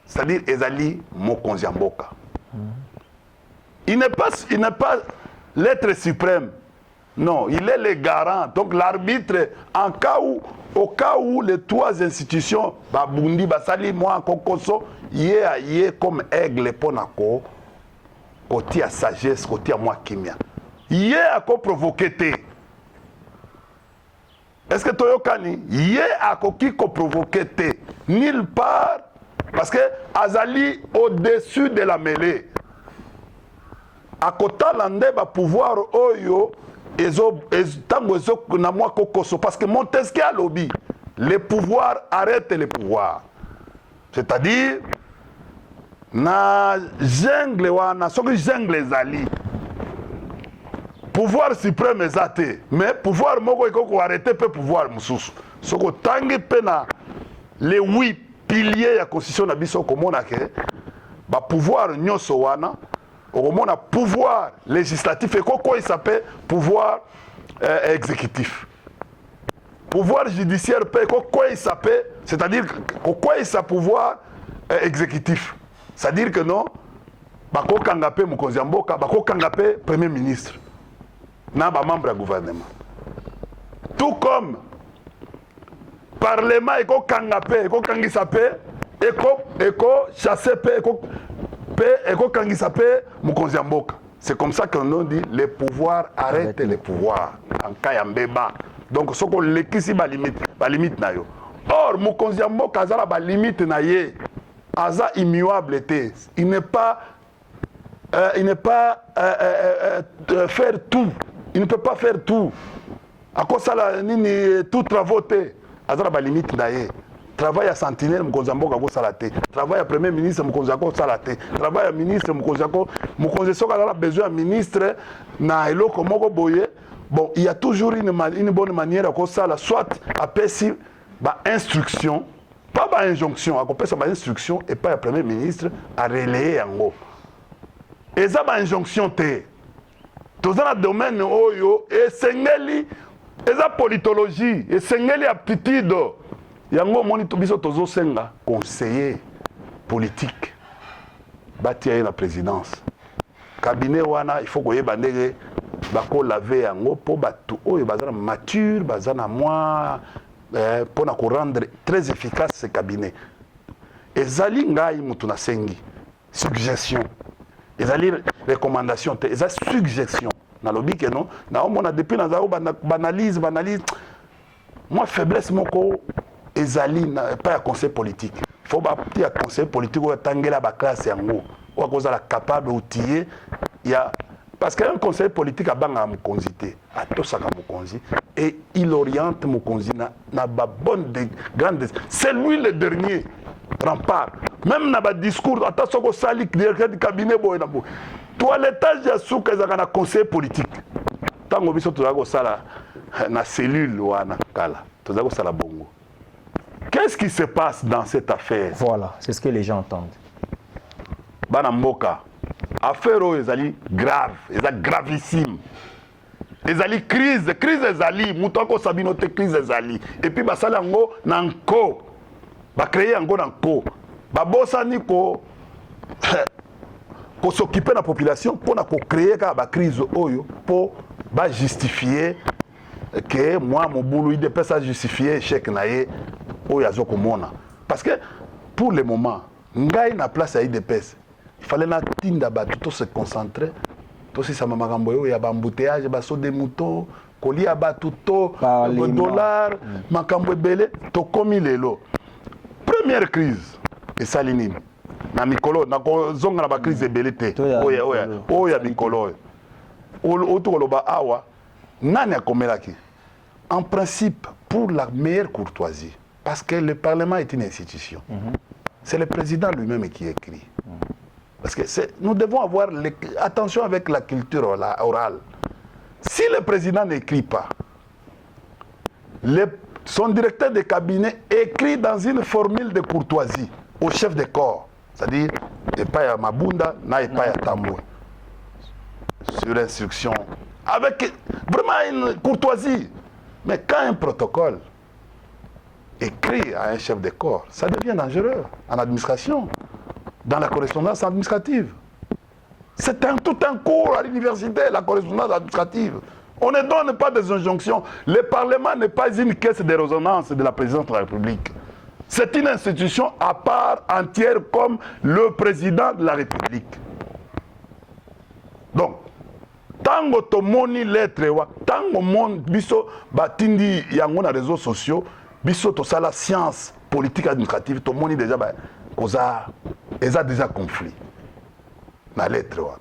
C'est-à-dire ezali mokonzi mboka. Il n'est pas l'être suprême. Non, il est le garant. Donc l'arbitre, au cas où les 3 institutions, Babundi, Basali, moi, Kokoso, il est comme aigle pour Nako, côté à sagesse, côté à moi, Kimia. Il est à quoi provoquer. Est-ce que Toyokani, il est à quoi provoquer. Nulle part, parce que Azali au-dessus de la mêlée. À côté de pouvoir oyo parce que Montesquieu a lobby les pouvoirs arrêtent les pouvoirs, c'est-à-dire na jungle wana soki jungle ezali pouvoir suprême ezate mais pouvoir moko iko arrêter pe pouvoir mususu soko tangi pe na les 8 piliers ya constitution na biso komona ke ba pouvoir nyoso wana on a pouvoir législatif et quoi il s'appelle pouvoir exécutif. Pouvoir judiciaire quoi il s'appelle, c'est-à-dire quoi il s'appelle pouvoir exécutif. C'est-à-dire que non, bako kangapé mukonzi mboka, bako kangapé premier ministre, na ba membre du gouvernement. Tout comme parlement eko kangapé, eko kangisa pe, eko chasser pe, c'est comme ça qu'on dit les pouvoirs arrêtent les pouvoirs en Kayambeba. Donc ce qu'on l'équilibre ba limite na yo. Or Mokonzi Mboka azala ba limite na ye. Aza immuable était. Il n'est pas faire tout. Il ne peut pas faire tout. À cause ça la nini tout travauté. Azala ba limite na ye. Travail à sentinelle, Mkonzamboka ko salate. Travail à premier ministre, Mkonzako salate. Travail à ministre, Mkonzako a besoin de ministre na eloko moko boye. Bon, il y a toujours une bonne manière à ça, soit à passer ba instruction, pas ba injonction, à passer ba instruction et pas le premier ministre à relayer en haut. Et ça ba injonction te. Dans un domaine oyo et sengeli, et ça politologie, et sengeli aptitude. Yango moni to biso tozo senga conseiller politique batia na présidence cabinet wana il faut koyeba ndenge bako laver yango po batu oyo bazana mature bazana moi pour na ko rendre très efficace ce cabinet ezali ngai mutu na sengi suggestion ezali recommandation te eza suggestion na lobi que non na omona depuis na zao banalise moi faiblesse moko ezali pas un conseil politique. Il faut un conseil politique où tangela ba classe yango. Ou cause la capable outiller il y a parce qu'un conseil politique a banga mukonzité, a to saka mukonzi et il oriente mukonzi na ba bonne grande. C'est lui le dernier rempart. Même na ba discours attention ko sali directeur du cabinet boy na bo. Toilettage ya souka ezaka na conseil politique. Tango biso to ko sala na cellule wana kala. To ko sala bongo. Qu'est-ce qui se passe dans cette affaire? Voilà, c'est ce que les gens entendent. Banamboka, affaire ezali grave, ezali gravissime. Ezali crise ezali, mutoko sabino te crise ezali. Et puis basala ngo nanko. Ba créer ngo nanko. Ba bossa ni ko s'occuper de la population pour na ko créer ka ba crise oyo pour ba justifier que moi mon boulot il peut ça justifier échec naé. Parce que pour le moment, ngai na place à IDPS, il fallait na tinda ba tout se concentrer. Tout si ça m'a makamboyo ya ba embouteillage ba so des moutons, kolia ba tout dollar, makambo belé, to komi lelo. Première crise et salinine. Na mikolo na zonga na ba crise belé te. Oya mikolo. O to loba awa nani akomelaki. En principe pour la meilleure courtoisie. Parce que le Parlement est une institution. C'est le président lui-même qui écrit. Parce que nous devons avoir attention avec la culture orale. Si le président n'écrit pas, son directeur de cabinet écrit dans une formule de courtoisie au chef de corps, c'est-à-dire Epaya Mabunda, na Epaya Tambwe, sur instruction, avec vraiment une courtoisie. Mais quand un protocole écrit à un chef de corps, ça devient dangereux en administration, dans la correspondance administrative. C'est tout un cours à l'université, la correspondance administrative. On ne donne pas des injonctions. Le Parlement n'est pas une caisse de résonance de la présidence de la République. C'est une institution à part entière comme le président de la République. Donc, tango tomoni lettre wa, tango mon biso batindi yango na réseaux sociaux, biso to sala science politique administrative, tomoni déjà ba koza eza déjà conflit. Na lettre wa.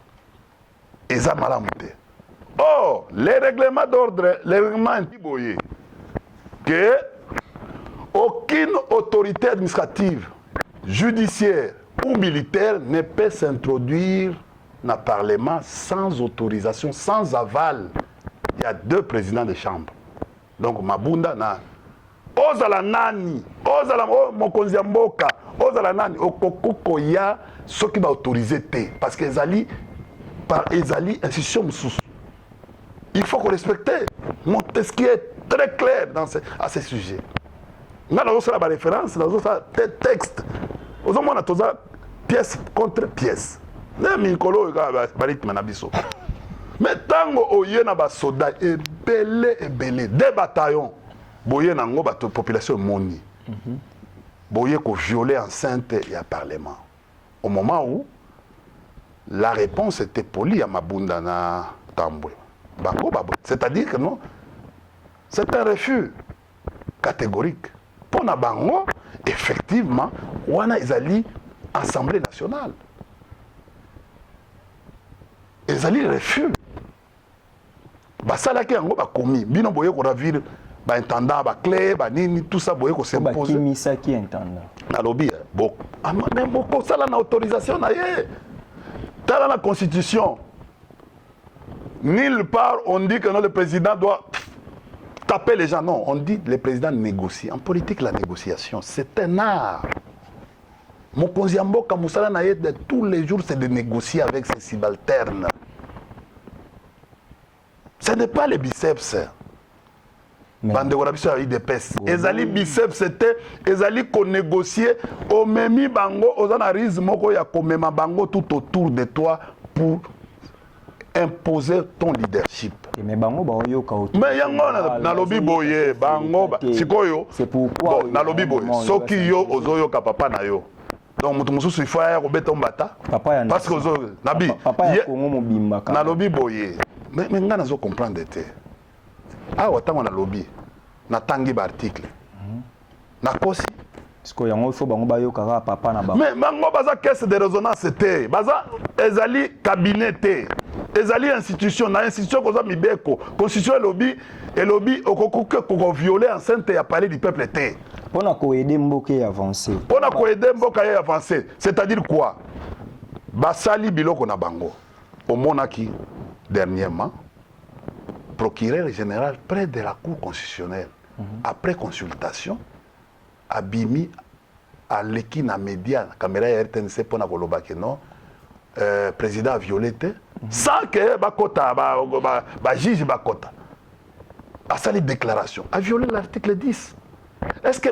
Eza malamute. Oh, les règlements d'ordre, les règlements boyé que aucune autorité administrative, judiciaire ou militaire ne peut s'introduire dans le Parlement sans autorisation, sans aval. Il y a 2 présidents de chambre. Donc Mabunda na ozala nani, ozala mokonzi ya mboka, ozala nani okokoko ya soki ba autorisé té parce que ezali par ezali institution mususu. Il faut qu'on respecte ce qui est très clair à ce sujet. Nous avons la référence, nous avons des textes. Nous avons pièce contre pièce. Mais tant que y a des soldats, et belé, des bataillons, il y a une population moni. Il y a violer enceinte et à parlement. Au moment où la réponse était polie à Mabunda na Tambwe. C'est-à-dire que non, c'est un refus catégorique. Pour na bango, effectivement, wana izali Assemblée nationale. Izali refus. Basala ki yango ba komi, bino boye ko ravir ba intendant ba clé ba nini tout ça boye ko s'imposer. Ba kimisa ki intendant. Na lobby bon, mais beaucoup ça na autorisation na ye. Dans la constitution, nulle part on dit que non, le président doit taper les gens. Non, on dit que le président négocie. En politique, la négociation, c'est un art. Mon Konziambo Kamoussala Naïd, de tous les jours, c'est de négocier avec ses subalternes. Ce n'est pas les biceps. Bande Gorabiso a eu des pèses. Ezali biceps, c'était Ezali qu'on négociait au Memi Bango, aux analyses, Moko Yakomema Bango tout autour de toi pour imposer ton leadership. Mais Bango ba yoka autour. Mais yango na lobby boye Bango sikoyo. C'est pourquoi na lobby boye soki yo ozoyo ka papa na yo. Donc mutu mususu il faut ya ko beta mbata. Parce que ozo nabi papa ya Kongo mobimba na lobby boye. Mais ngana zo comprendre te. Ah watango na lobby na tangi ba article. Na kosi parce que yango il faut bango ba yoka papa na bango. Mais bango baza caisse de résonance te. Baza ezali cabinet te. Ezali institution na institution koza mibeko constitution et lobby okokuke ko violer enceinte ya parler du peuple te. Pona ko aider mboka avancer. Pona ko aider mboka avancer, c'est-à-dire quoi? Basali biloko na bango. Omonaki dernièrement procureur général près de la cour constitutionnelle après consultation abimi à l'équipe na média caméra RTNC pona koloba que non président a violé sans que bakota ba juge bakota a sali déclaration a violé l'article 10. Est-ce que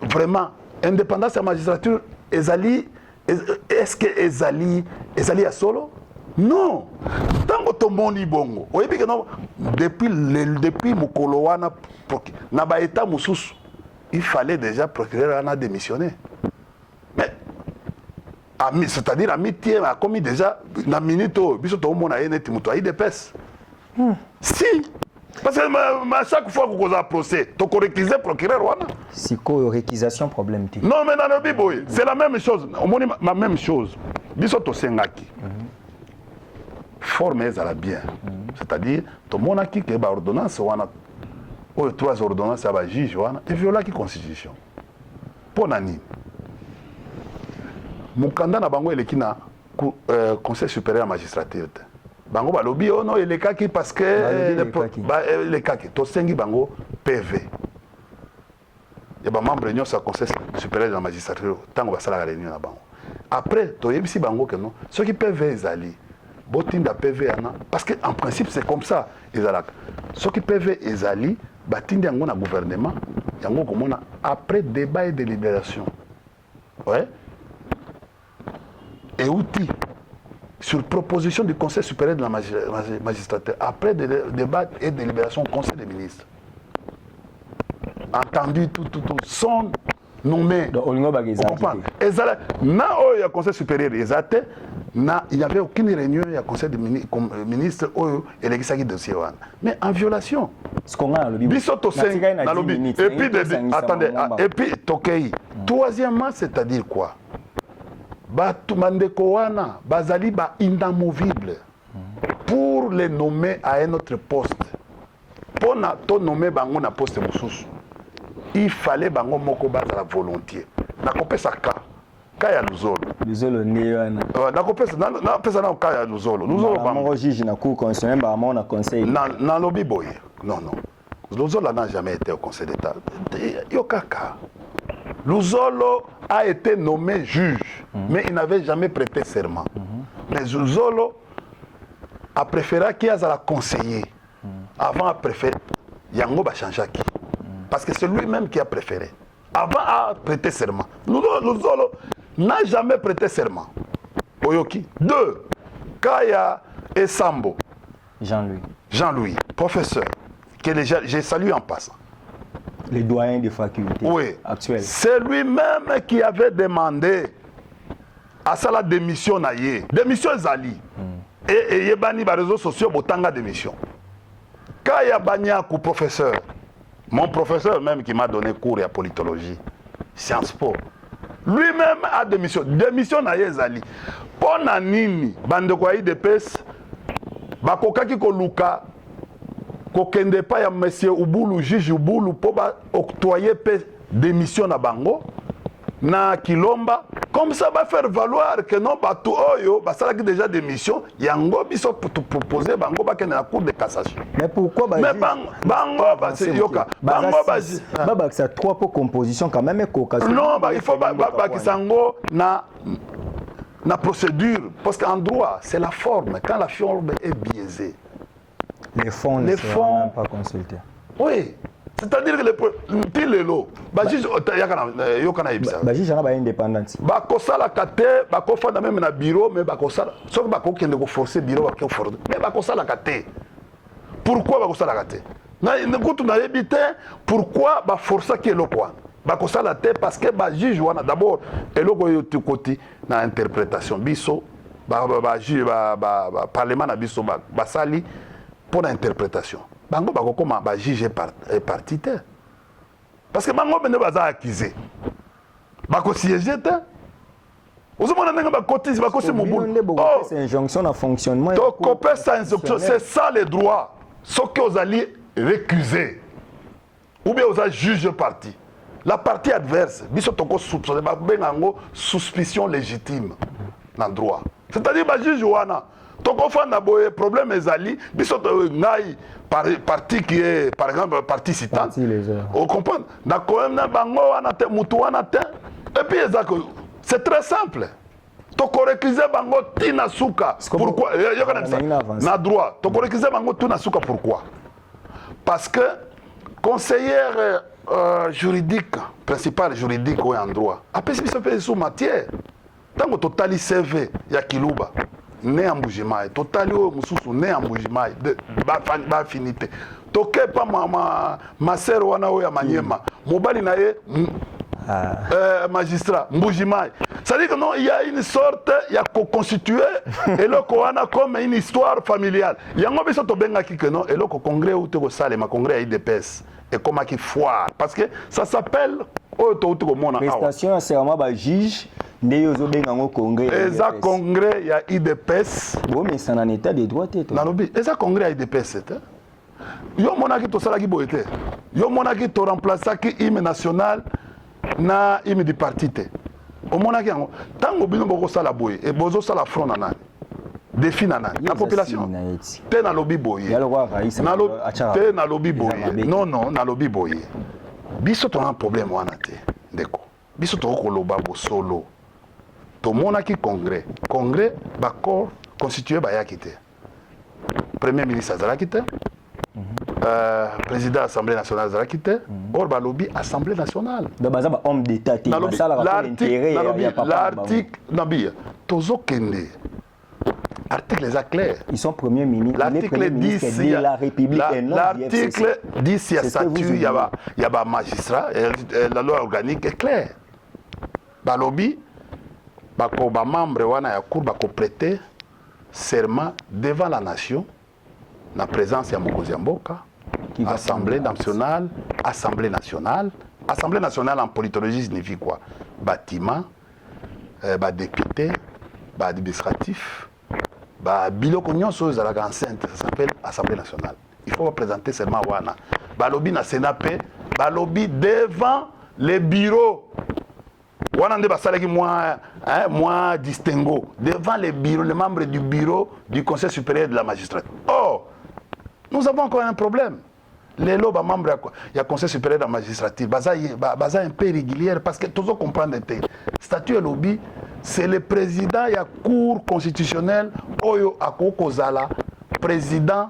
vraiment indépendance de la magistrature est-ce que ezali à solo? Non. Tango tomboni bongo. Oyebi que non depuis mukolo wana na ba état mususu il fallait déjà procureur en a démissionné. Mais c'est-à-dire amitié a commis déjà na minute biso to mona yeneti muto ai dépêche. Si parce que à chaque fois qu'on a procès, tu as réquisé procureur wana. Si quoi réquisition problème ti. Non mais dans le biboy, c'est la même chose. On moni ma même chose. Biso to sengaki. Forme ezala bien. C'est-à-dire to monaki que ba ordonnance wana oyo 3 ordonnances ya bajuge wana eviolaki constitution mpo na nini mokanda na bango eleki na conseil supérieur ya magistrature te bango balobi ono elekaki parce que elekaki tosengi bango PV ya bamembre nyonso ya conseil supérieur de la magistrature ntango basalaka réunion na bango après toyebisi bango ke non soki PV ezali botinda PV yana parce que en principe c'est comme ça ezalaka soki PV ezali batindi yango na gouvernement yango komona après débat et délibération ouais et outil sur proposition du conseil supérieur de la magistrature après débat et délibération au conseil des ministres entendu tout son nommé na oyo ya conseil supérieur ezate na il n'y avait aucune réunion ya conseil des ministres oyo elekisaki dossier wana mais en violation biso tosengi na lobby et puis attendez et puis tokei troisièmement c'est-à-dire quoi batu mandeko wana bazali ba inamovible pour les nommer à un autre poste pona to nommer bango na poste mosusu il fallait bango moko bazala volontiers nakopesa ka ya luzolo ne wana nakopesa na ka ya luzolo bango juge na cour constitutionnelle ba na conseil na lobby boye non luzolo n'a jamais été au conseil d'état yo kaka Luzolo a été nommé juge, mais il n'avait jamais prêté serment. Mais Luzolo a préféré qu'il y ait la conseiller. Avant, a préféré Yango Bachanjaki. Parce que c'est lui-même qui a préféré. Avant, a prêté serment. Luzolo n'a jamais prêté serment. Oyoki. 2. Kaya et Sambo. Jean-Louis, professeur, que j'ai salué en passant. Les doyens des facultés actuelles. C'est lui-même qui avait demandé à ça la démission naïe. Démission Zali. Et il y a des réseaux sociaux botanga démission. Quand il y a Banyakou professeur, mon professeur même qui m'a donné cours à politologie, Sciences Po, lui-même a démission. Démission naïe Zali. Pour Nanini, Bandekwa IDPS, Bakokaki Koluka, kokende pa ya monsieur Ubulu juge Ubulu po ba octroyer démission na bango na Kilomba comme ça va faire valoir que non bato oyo basalaki déjà démission yango biso proposer bango ba kende na cour de cassation. Mais pourquoi mais bango ba yoka bango ba ça 3 pour composition quand même occasion. Non il faut ba kisango na procédure parce qu'en droit c'est la forme quand la forme est biaisée. Les fonds ne seront même pas consultés. Oui. C'est-à-dire que les lots, Bajis n'a indépendance. Bakosala kate, bakofanda même na bureau, mais bakosala. Sauf bako qui ne forcer bureau, mais bakosala kate. Pourquoi bakosala kate? Na n'écoute na habité. Pourquoi ba forcer qui est lo quoi? Bakosala kate parce que ba juge wana d'abord et lo ko yotu côté na interprétation biso, ba parlement na biso ba sali pour l'interprétation. Bango bako comment ba juge partitaire. Parce que bango bene baza accusé. Bako siéger te. Ozomona nenga ba cotise bako se mobulu. Oh, c'est injonction na fonctionnement. To copé ça injonction, c'est ça les droits. Ce que vous allez récuser. Ou bien vous allez juger parti. La partie adverse, biso toko soupçonné ba bengango suspicion légitime dans droit. C'est-à-dire ba juge wana toko fanda boye problème ezali biso ngai parti qui est par exemple parti citant on comprend na quand même bango wana te mutu wana te et puis c'est très simple toko récuser bango tina suka pourquoi na droit toko récuser bango tina suka pourquoi parce que conseillère juridique principal juridique ou en droit apesi biso pe sous matière tango totali CV ya Kiluba né en Mbujimai, total mususu né en Mbujimai, ba finité. Toke pa ma sœur wana o ya Manyema, mobali na ye magistrat Mbujimai. Ça dit que non, il y a une sorte il y a constitué et le wana comme une histoire familiale. Yango biso to benga ki que non et le congrès ou te ko sale ma congrès IDPS et comment qui foire parce que ça s'appelle prestation c'est vraiment ba juge ndeyo benga ngo congrès eza congrès ya IDPS bon mais ça en état de droit na lobi eza congrès ya IDPS yo monaki to salaki boyete yo monaki to remplacer ki hymne national na hymne du parti te o monaki yango tango bino boko sala boye e bozo sala front na nani défi na nani na population te na lobby boye te na lobby boye non na lobby boye biso to un problème wana te ndeko biso to ko loba bo solo to monaki congrès ba corps constitué ba yakite premier ministre azalaki te président de l'Assemblée nationale azalaki te or balobi Assemblée nationale donc baza ba homme d'état te l'article nabi tozo kende article est clair ils sont premier ministre l'article 10 de la République et non l'article 10 il y a statut il y a ba magistrat la loi organique est claire balobi bako ba membre wana ya cour bako prêter serment devant la nation la présence de Mokozi Mboka, Assemblée nationale en politologie signifie quoi? Bâtiment, député, administratif, biloko nyonso za la enceinte, ça s'appelle Assemblée nationale. Il faut présenter seulement wana. Balobi na Sénat, balobi devant les bureaux. Wana nde basalaki moi distingo devant les bureaux, les membres du bureau du Conseil supérieur de la magistrature. Oh, nous avons encore un problème. Les lobes membres du Conseil supérieur de la magistrature, baza un peu irrégulière parce que tous comprendre le statut lobby, c'est le président de la Cour constitutionnelle oyo akokozala président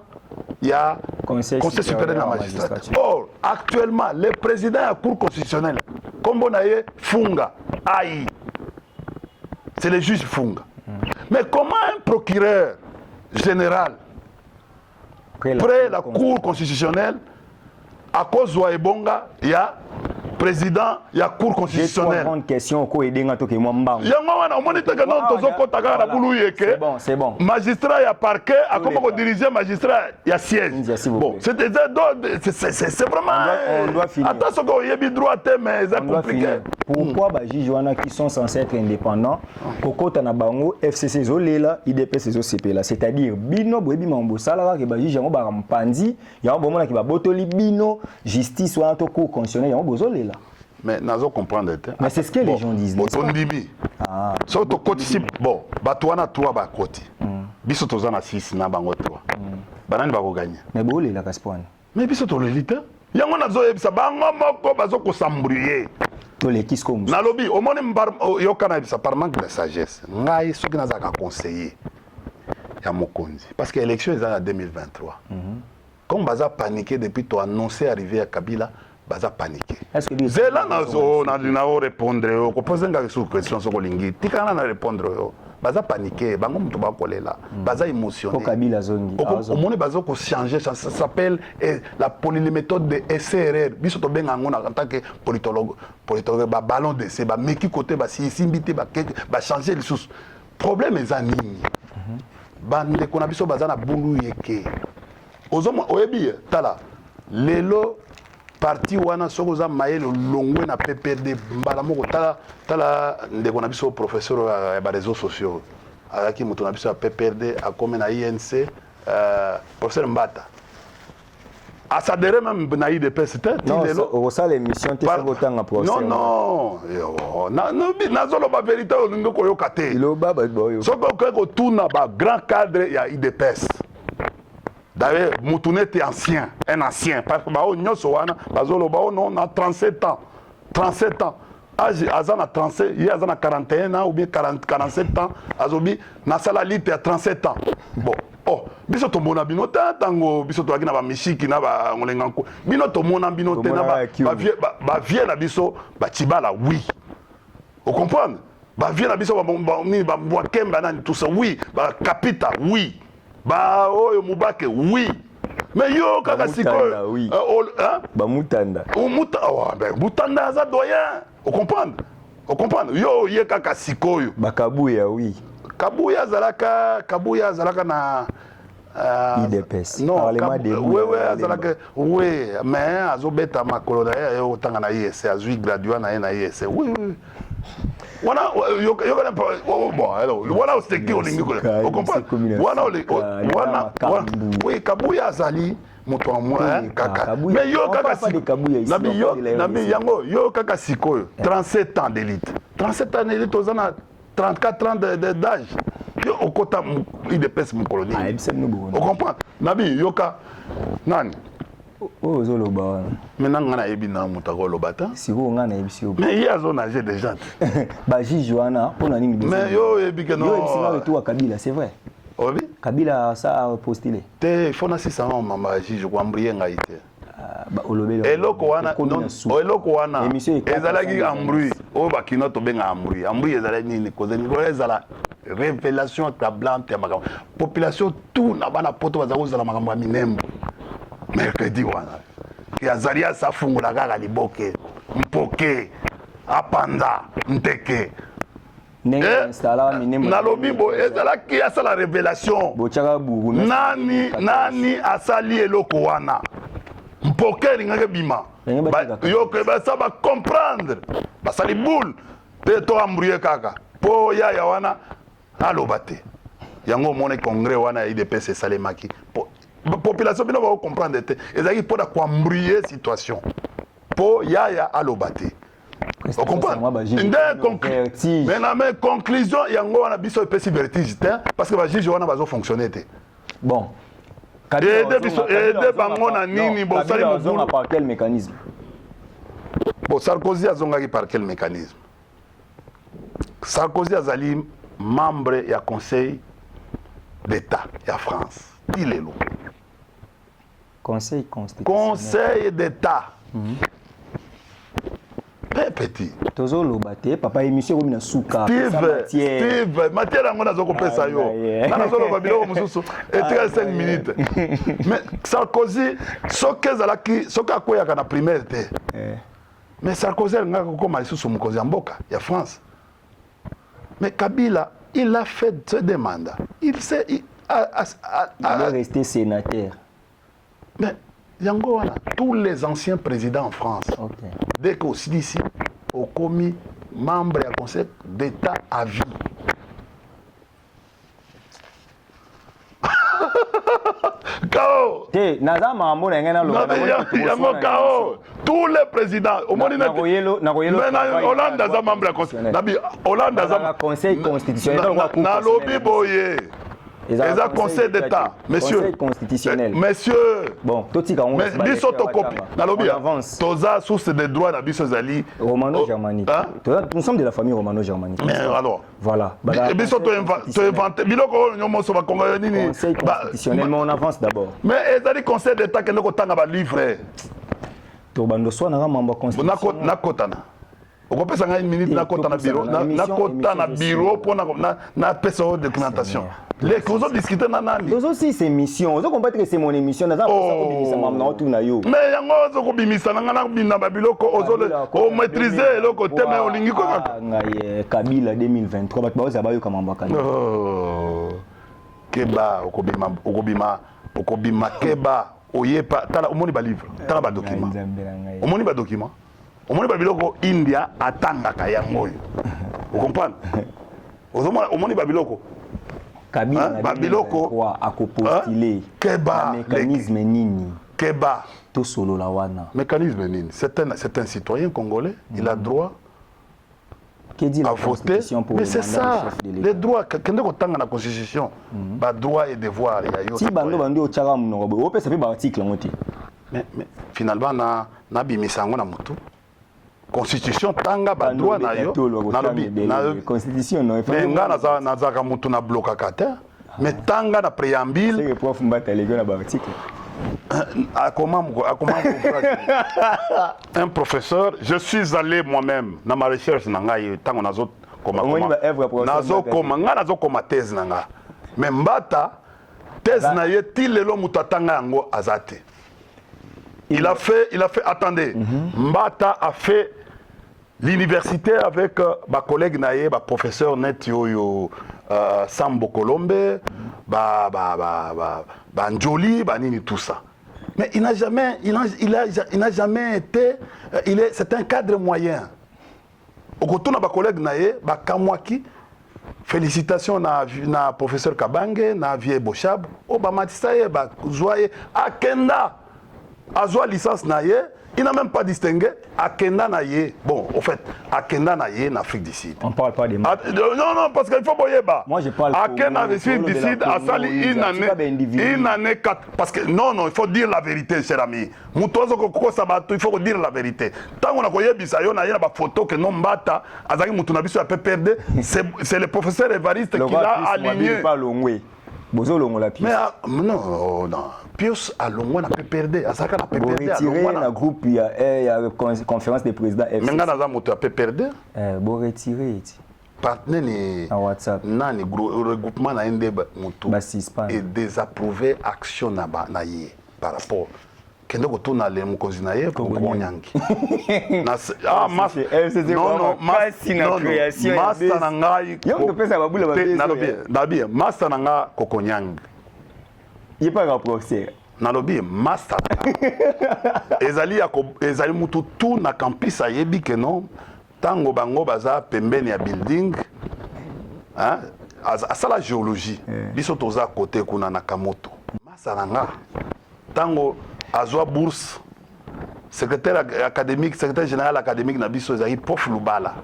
de la Conseil supérieur de la magistrature. Or, actuellement, le président de la Cour constitutionnelle, comme on a eu Funga, Aïe, c'est le juge Funga. Mais comment un procureur général près la Cour constitutionnelle, à cause de Ebonga, il y a président, il y a Cour constitutionnelle. J'ai une question. C'est bon. Magistrat, il y a parquet, à comment diriger magistrat, il y a siège. Bon, c'est vraiment. On doit finir. Attention, il y a des droits, mais c'est compliqué. Pourquoi les juges qui sont censés être indépendants, Koko Tanabango, FCC Zolela, IDPS Zocp, c'est-à-dire Bino, Boebi Mambo Salara, qui va juger en Pandi, il y a un moment qui va botoli Bino, justice ou un cour constitutionnel, il y a un Bozolé. Mais nous comprendre. Mais c'est ce que les gens disent. Bon, Batouana, toi, Bakoti. Bisotozana 6, na bango 3. Banani bako gagner. Mais bolé la Gaspone. Mais bisoto l'élite. Yango nazo yebisa bango moko bazoko s'embrouiller. To les kisko musu. Na lobby, au monde yokana bisa par manque de sagesse. Ngai soki nazaka conseiller ya Mokonzi parce que l'élection est en 2023. Comme baza paniqué depuis to annoncé arriver à Kabila, baza paniqué. Est-ce que zela nazo na répondre ko poser nga sur question soko lingi. Tikana na répondre baza paniqué, bango mutu ba kolela, baza émotionné. Kabila zongi. Au monde baza ko changer, ça s'appelle la méthode de SRR. Biso to benga ngona en tant que politologue ba ballon d'essai, ba meki côté ba si simbité ba changer les choses. Problème est anini. Bande ko na biso baza na bulu yeke. Ozomo oyebi tala lelo parti wana sokoza mayelo longwe na PPRD mbala moko tala ndeko na biso professeur ya ba réseaux sociaux alaki moto na biso ya PPRD akome na INC professeur Mbata asadere même na IDPS non au ça l'émission te sabotanga professeur non nazolo ba vérité olingo koyoka te iloba ba boyo soko ko tuna ba grand cadre ya IDPS. D'ailleurs, Moutoune était ancien, un ancien. Parce que on a 37 ans. 37 ans. Azan a 37, il y a 41 ans ou bien 47 ans. Azobi, Nasala Lit a 37 ans. Bon. Oh, biso to mona bino tango biso to akina ba mishiki na ba ngolenganko. Bino to mona bino te na ba vie na biso ba tibala oui. Vous comprenez? Ba vie na biso ba kemba na tout ça oui, ba capita oui. Bah oh Mubake oui mais yo kaka sikoyo oui ba mutanda mutanda za doyen vous comprendre yo ye kaka sikoyo ba kabuya oui kabuya zalaka na IDPS non oui azalaka oui mais azobeta makolo na yo tanga na ISC azui graduat na ISC oui wana bon alors wana osteki olingi ko comprendre wana oui kabuya azali moto en moi kaka Kabouya. mais yo On parle kaka pas de Kabouya ici, nabi on yo parle de la nabi RDC. yango yo kaka sikoyo 37 ans d'élite 37 ans d'élite aux ans 34 ans d'âge yo okota IDPS mon colonie Ah, ebisa no bo. on comprend nabi yo ka nani Oh zoloba wana. maintenant ngana yebi na mutako lobata Siko ngana ebisi yo. mais il y a zone âgé déjà Ba juge wana pona nini besoin. mais yo yebi que Yo ebisi na non retour à Kabila, c'est vrai. obi Kabila ça a postulé. te fona 600 mama juge ko ambrier ngai te Ba olobelo. eloko wana eloko wana ezalaki ambrouille oyo bakino tobenga ambrouille ambrouille ezalaki nini kozeli ezala révélation tablante ya makambo population tout na bana poto baza kozala makambo ya minembo mercredi wana yazali asafungola kaka liboke mpoke apanza nteke nalobi bo ezalaki asala révélation nani asali eloko wana mpoke elingaki bima yoke basa bacomprendre basali boule te to ambrouye kaka mpo yaya wana aloba te yango omoni congrès wana ya IDPS esalemaki population bino baocomprendre te ezalaki mpo na koambrouye situation mpo yaya aloba te mais na me conclusion yango wana biso epesi vertige te parce que bajuge wana bazofonctionne te bon ede bango na nini bosali mobulu par quel mécanisme bon Sarkozy azongaki par quel mécanisme Sarkozy azali membre ya conseil d'état ya France ilelo conseil constitutionnel conseil d'état petit tozoloba te papa émission komi na suka Steve matière yango nazokopesa yo nga nazoloba biloko mosusu etika 5 minutes mais Sarkozy soki akweyaka na primaire te mais Sarkozy alingaka kokoma lisusu mokonzi ya mboka ya France mais Kabila il a fait ce demande il est resté sénateur mais yango wana tous les anciens présidents en France dès qu'au CDC au commis membre du conseil d'état à vie Kao tous les présidents Hollande a membre du conseil constitutionnel nalobi boye Eza conseil d'état, monsieur. Conseil constitutionnel. Monsieur. Bon, mais biso to copie. Nalobia. Toza source de droit na biso zali. Romano-germanique. Nous sommes de la famille romano-germanique. Mais alors. Voilà. Biso to inventer. Biloko nyomo so ba kongo nini. Conseil constitutionnel, mais on avance d'abord. Mais ezali conseil d'état que ndoko tanga ba livre. To bando so na mamba constitution. Na kotana. okopesa ngai une minute nakota na bureau nakota na bureau pour na pesa o documentation les causes discuter na nani ozo si c'est mission ozo comprendre que c'est mon émission na za ko bimisa mamna otu na yo mais yango ozo ko bimisa na ngana bina ba biloko ozo o maîtriser eloko te mais olingi ko ngai Kabila 2023 ba bazo ba yo kama mbaka keba okobima keba oyepa tala omoni ba livre tala ba document omoni ba document omoni ba biloko India atangaka yango yo vous comprenez omoni ba biloko Kabila ba biloko akopostile keba mécanisme nini keba to solo la wana mécanisme nini c'est un citoyen congolais il a droit à voter mais c'est ça les droits kende ko tanga na constitution ba droit et devoir ya yo si bando o tshaka mnoko bo opesa pe ba article ngoti mais finalement na bimisa ngo na mutu constitution tanga ba droit na yo na constitution no mais nga nazaka mutu na bloka kata mais tanga na préambule c'est que prof mbata lego na ba article comment un professeur je suis allé moi-même dans ma recherche na ngai tango nazo koma thèse na nga mais mbata thèse na ye tilelo mutu atanga yango azate il a fait attendez Mbata a fait l'université avec ma collègue naye ba professeur net yo Sambo Colombe ba Njoli ba nini tout ça mais il n'a jamais été c'est un cadre moyen okotuna ba collègue naye ba Kamwaki félicitations na professeur Kabange, na Vie Bochab, o ba matisa ye ba zoye akenda azwa licence na ye, il n'a même pas distingué akenda na ye. Bon, au fait, akenda na ye en Afrique du Sud. On parle pas des Non, non, parce qu'il faut boyer bas. Moi, je parle akenda na Afrique du Sud a sali une année 4. Parce que non, non, il faut dire la vérité, cher ami. Mutozo koko sabato, il faut dire la vérité. Tant qu'on a koye bisayo na yena ba photo que non mbata, azaki mutu na biso a peu perdre, c'est le professeur Évariste qui l'a aligné. Bozo longo la pièce. Mais non, non. Pius a longo na peu perdre, azaka na peu perdre. Retiré na groupe il y a conférence des présidents FC. Mais ngana za mutu a peu perdre. Bon retiré. Partenaire ni WhatsApp. Nani regroupement na ende mutu. Et désapprouvé action na ye par rapport kende ko tuna le mukonzi na ye ko nyangi ah mas non non mas na création masta na ngai yo pesa babula na bien masta na nga kokonyangi il pas rapproché na lobby masta ezali mutu tout na campus ayebi que non tango bango baza pembeni ya building hein à la géologie biso toza côté kuna na kamoto masta na nga tango azwa bourse secrétaire académique secrétaire général académique na biso ezali prof Lubala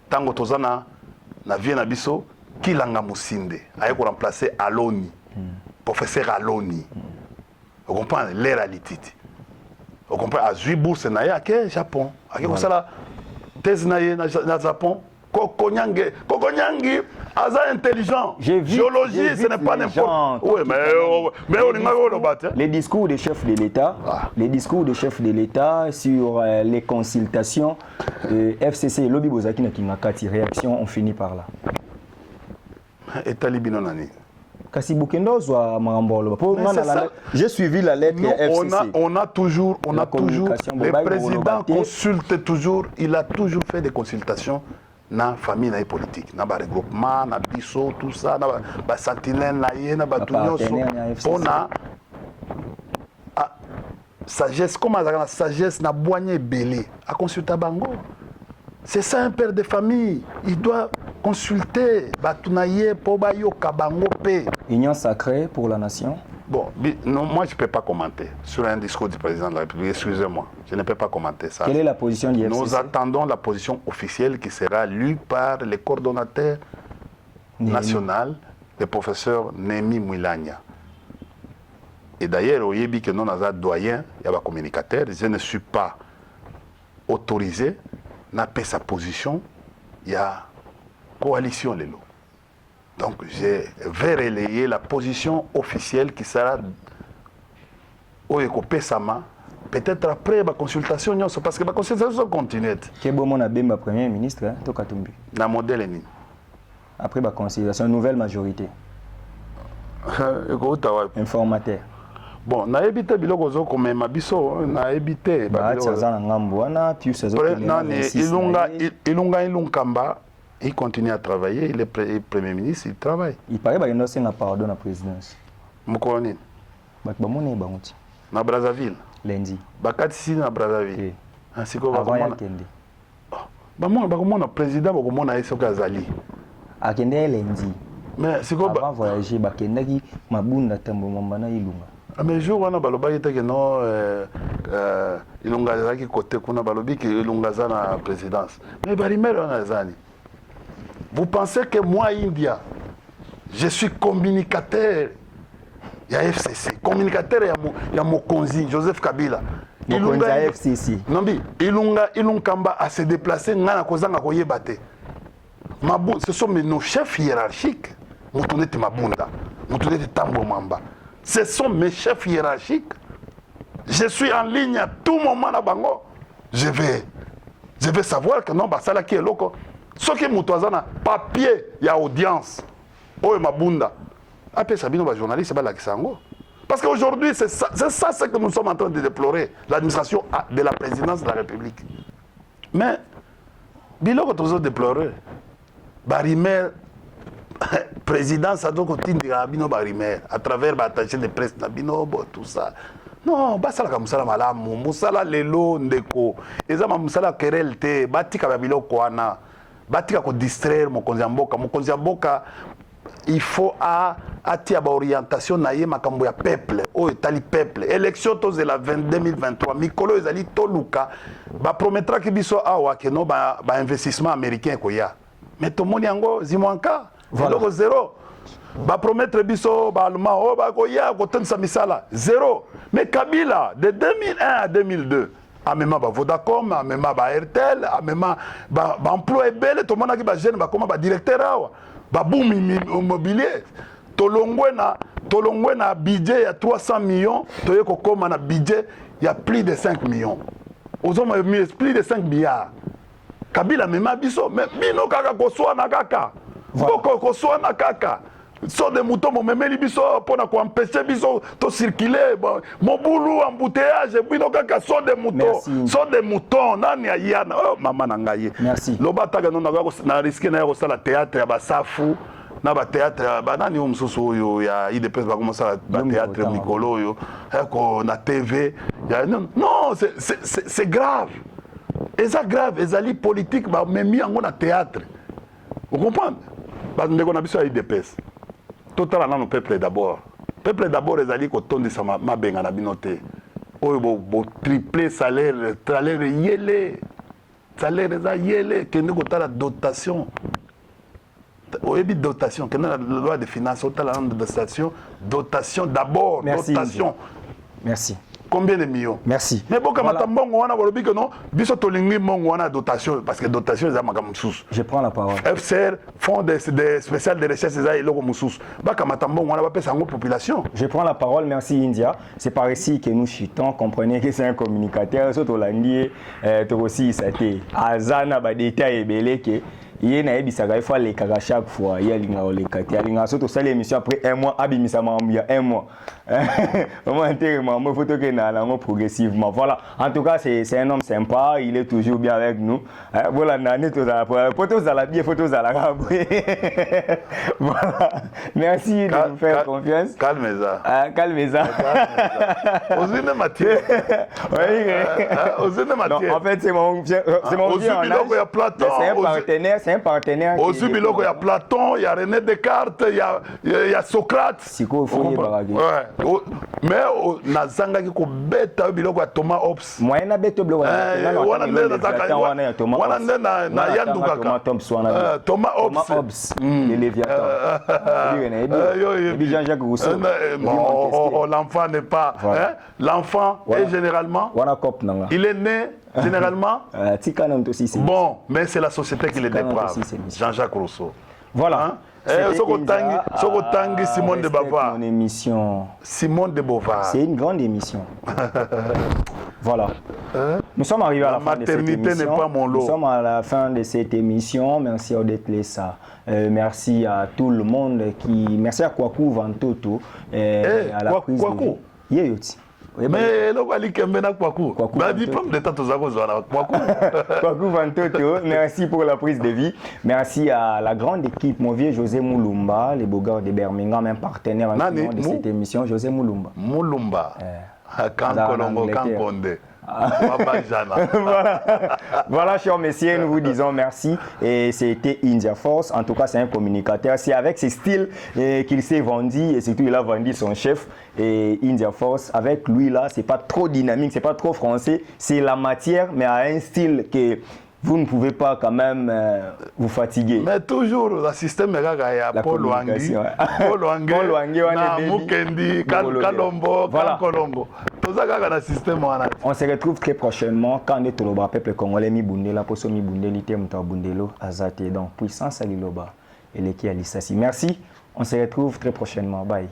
tango tozana na vie na biso Kilanga Musinde aye ko remplacer Aloni professeur Aloni on comprend l'air à lititi on comprend azwi bourse na ya ke Japon ake ko sala thèse na ye na Japon Kokonyangi, Aza intelligent. Géologie, ce n'est pas n'importe. Oui, mais on est les discours des chefs de l'État, les discours des chefs de l'État sur les consultations FCC, Lobby Bozaki Nakati, réaction, on finit par là. Et Talibino Nani. J'ai suivi la lettre FCC. On a toujours, le président consulte toujours, il a toujours fait des consultations. Na famille na politique na ba regroupement na biso tout ça na ba sentinelle na ye na ba tunyoso pona sagesse comme la sagesse na boigné belé à consulter bango. C'est ça un père de famille, il doit consulter batunaye po ba yo kabango pe. Union sacrée pour la nation. Bon, non, moi je ne peux pas commenter sur un discours du président de la République, excusez-moi, je ne peux pas commenter ça. Quelle est la position du FCC? Nous attendons la position officielle qui sera lue par le coordonnateur national, le professeur Némi Mouilania. Et d'ailleurs, au Yébi que nous avons doyen, il y a un communicateur, je ne suis pas autorisé, n'a pas sa position, il y a coalition les lots. Donc, je vais relayer la position officielle qui sera au Ekopesama, peut-être après la consultation, parce que la consultation continue. Quel bon moment a Premier ministre, Tokatumbi? Na modèle ni. Après la consultation, nouvelle majorité. Informateur. Bon, na évité biloko zo comme mabiso, na évité. Ilunga Kamba. Il continue à travailler, il est Premier ministre, il travaille. Il paraît qu'il y a un pardon à la présidence. Moukouni. Na Brazzaville. Lundi. Bakati na Brazzaville. Ainsi que avant Yakende. Le président Bakomona Esoka Zali. Akende lundi. Mais c'est quoi avant voyager Bakende qui mabunda tambo mambana ilunga. Mais jour wana baloba yete que non ilunga zaki côté kuna balobi que ilunga za na présidence. Mais barimer wana zani. Vous pensez que moi, India, je suis communicateur, il y a FCC, communicateur, il y a Mokonzi, Joseph Kabila. Ilunga FCC. Non, Ilunga Kamba a se déplacé, ce sont nos chefs hiérarchiques. Ce sont mes chefs hiérarchiques. Je suis en ligne à tout moment à Bango. Je vais savoir que non, ça là qui est loco. Ce qui est papier, il y a audience. Oh, Mabunda. Après, ça, les journalistes, c'est pas la Kisango. Parce qu'aujourd'hui, c'est ça ce que nous sommes en train de déplorer, l'administration de la présidence de la République. Mais, bilo que nous déploré, Barimer, président, ça doit continuer à Barimer, à travers l'attaché de presse, tout ça. Non, basala ka musala malamu, musala lelo ndeko. Eza ma musala kerelte, batika babilo kwana. batika ko distraire mokonzi ya mboka il faut atia ba orientation na ye makambo ya peuple o etali peuple élection to la 2023 mikolo ezali toluka ba promettra ki biso awa ke no ba investissement américain ko ya mais to moni yango zimwanka eloko zéro ba promettre biso ba allemand o ba ko ya ko tensa misala zéro mais Kabila de 2001 à 2002 amema ba Vodacom amema ba Airtel amema ba emploi belle to mona ki ba jeune ba koma ba directeur awa ba boom immobilier tolongwe na budget ya 300 millions toye ko koma na budget ya plus de 5 millions ozoma plus de 5 milliards Kabila mema biso mais bino kaka ko swana kaka ko swana kaka so de moutons momemeli biso pona ko empêcher biso to circuler mobulu embouteillage bino kaka so de moutons nani ayana oh mama na ngai merci loba taga non na risque na ko sala théâtre ya basafu na ba théâtre ba nani o msusu oyo ya IDPS ba commencer ba théâtre mikolo oyo ko na TV ya non c'est grave et ça grave ezali politique ba memi yango na théâtre vous comprenez ba ndeko na biso ya IDPS total na no peuple d'abord ezali ko tondisa mabenga na binote oyo bo tripler salaire yele salaire za yele kende ko tala dotation oyebi dotation kende la loi de finances total na dotation d'abord dotation merci combien de millions merci mais boka matambongo wana bolobi que non biso tolingi mongo wana dotation parce que dotation za makam mususu je prends la parole FCR fonds de spécial de recherche za eloko mususu baka matambongo wana ba pesa ngo population. Je prends la parole, merci India. C'est par ici que nous chutons, comprenez que c'est un communicateur surtout l'andi to aussi c'était azana ba détail ebele que il na ebisaka fois les kaka chaque fois il y a linga olekati linga surtout ça l'émission après un mois abimisa mamia un mois vraiment intéressant moi photo que na lango progressivement voilà en tout cas c'est un homme sympa il est toujours bien avec nous voilà nani to za photos à la bien photos à la voilà merci de nous faire confiance calmez-ça osine matière osine matière en fait c'est mon vieux c'est un partenaire aussi biloko ya Platon, il y a René Descartes, il y a Socrate. Siko foye baragi. Ouais. Mais nazanga ki ko beta biloko ya Thomas Hobbes. Moyen na beto biloko ya Thomas. Wana na yandu kaka. Thomas Hobbes. Le Léviathan. Et Jean-Jacques Rousseau. L'enfant n'est pas l'enfant est généralement il est né généralement bon, mais c'est la société qui les déprave. Jean-Jacques Rousseau. Voilà. Simone de Beauvoir. Simone de Beauvoir. C'est une grande émission. Voilà. Nous sommes arrivés à la fin de cette émission. N'est pas mon lot. Nous sommes à la fin de cette émission. Merci à Odette Lessa. Merci à tout le monde merci à Kwaku Vantoto. À la prise Kwaku. Yeyoti. Mais le Wali Kembena Kwaku. Bah diplôme d'état aux Kwaku. Kwaku Vantoto, merci pour la prise de vie. Merci à la grande équipe, mon vieux José Moulumba, les beaux gars de Birmingham, un partenaire de cette émission, José Moulumba. Moulumba. Kankolongo, Kankonde. Voilà, chers messieurs, nous vous disons merci. Et c'était India Force. En tout cas, c'est un communicateur. C'est avec ses styles qu'il s'est vendu. Et surtout, il a vendu son chef. Et India Force, avec lui là, c'est pas trop dynamique, c'est pas trop français. C'est la matière, mais à un style que vous ne pouvez pas quand même vous fatiguer. Mais toujours, le système est Paul Wangi, Mukendi, Kalombo, Kolombo. On se retrouve très prochainement quand on est au peuple congolais mi la poso mi bundeli muta bundelo azate donc puissance à liloba et les qui à l'issasi. Merci. On se retrouve très prochainement. Bye.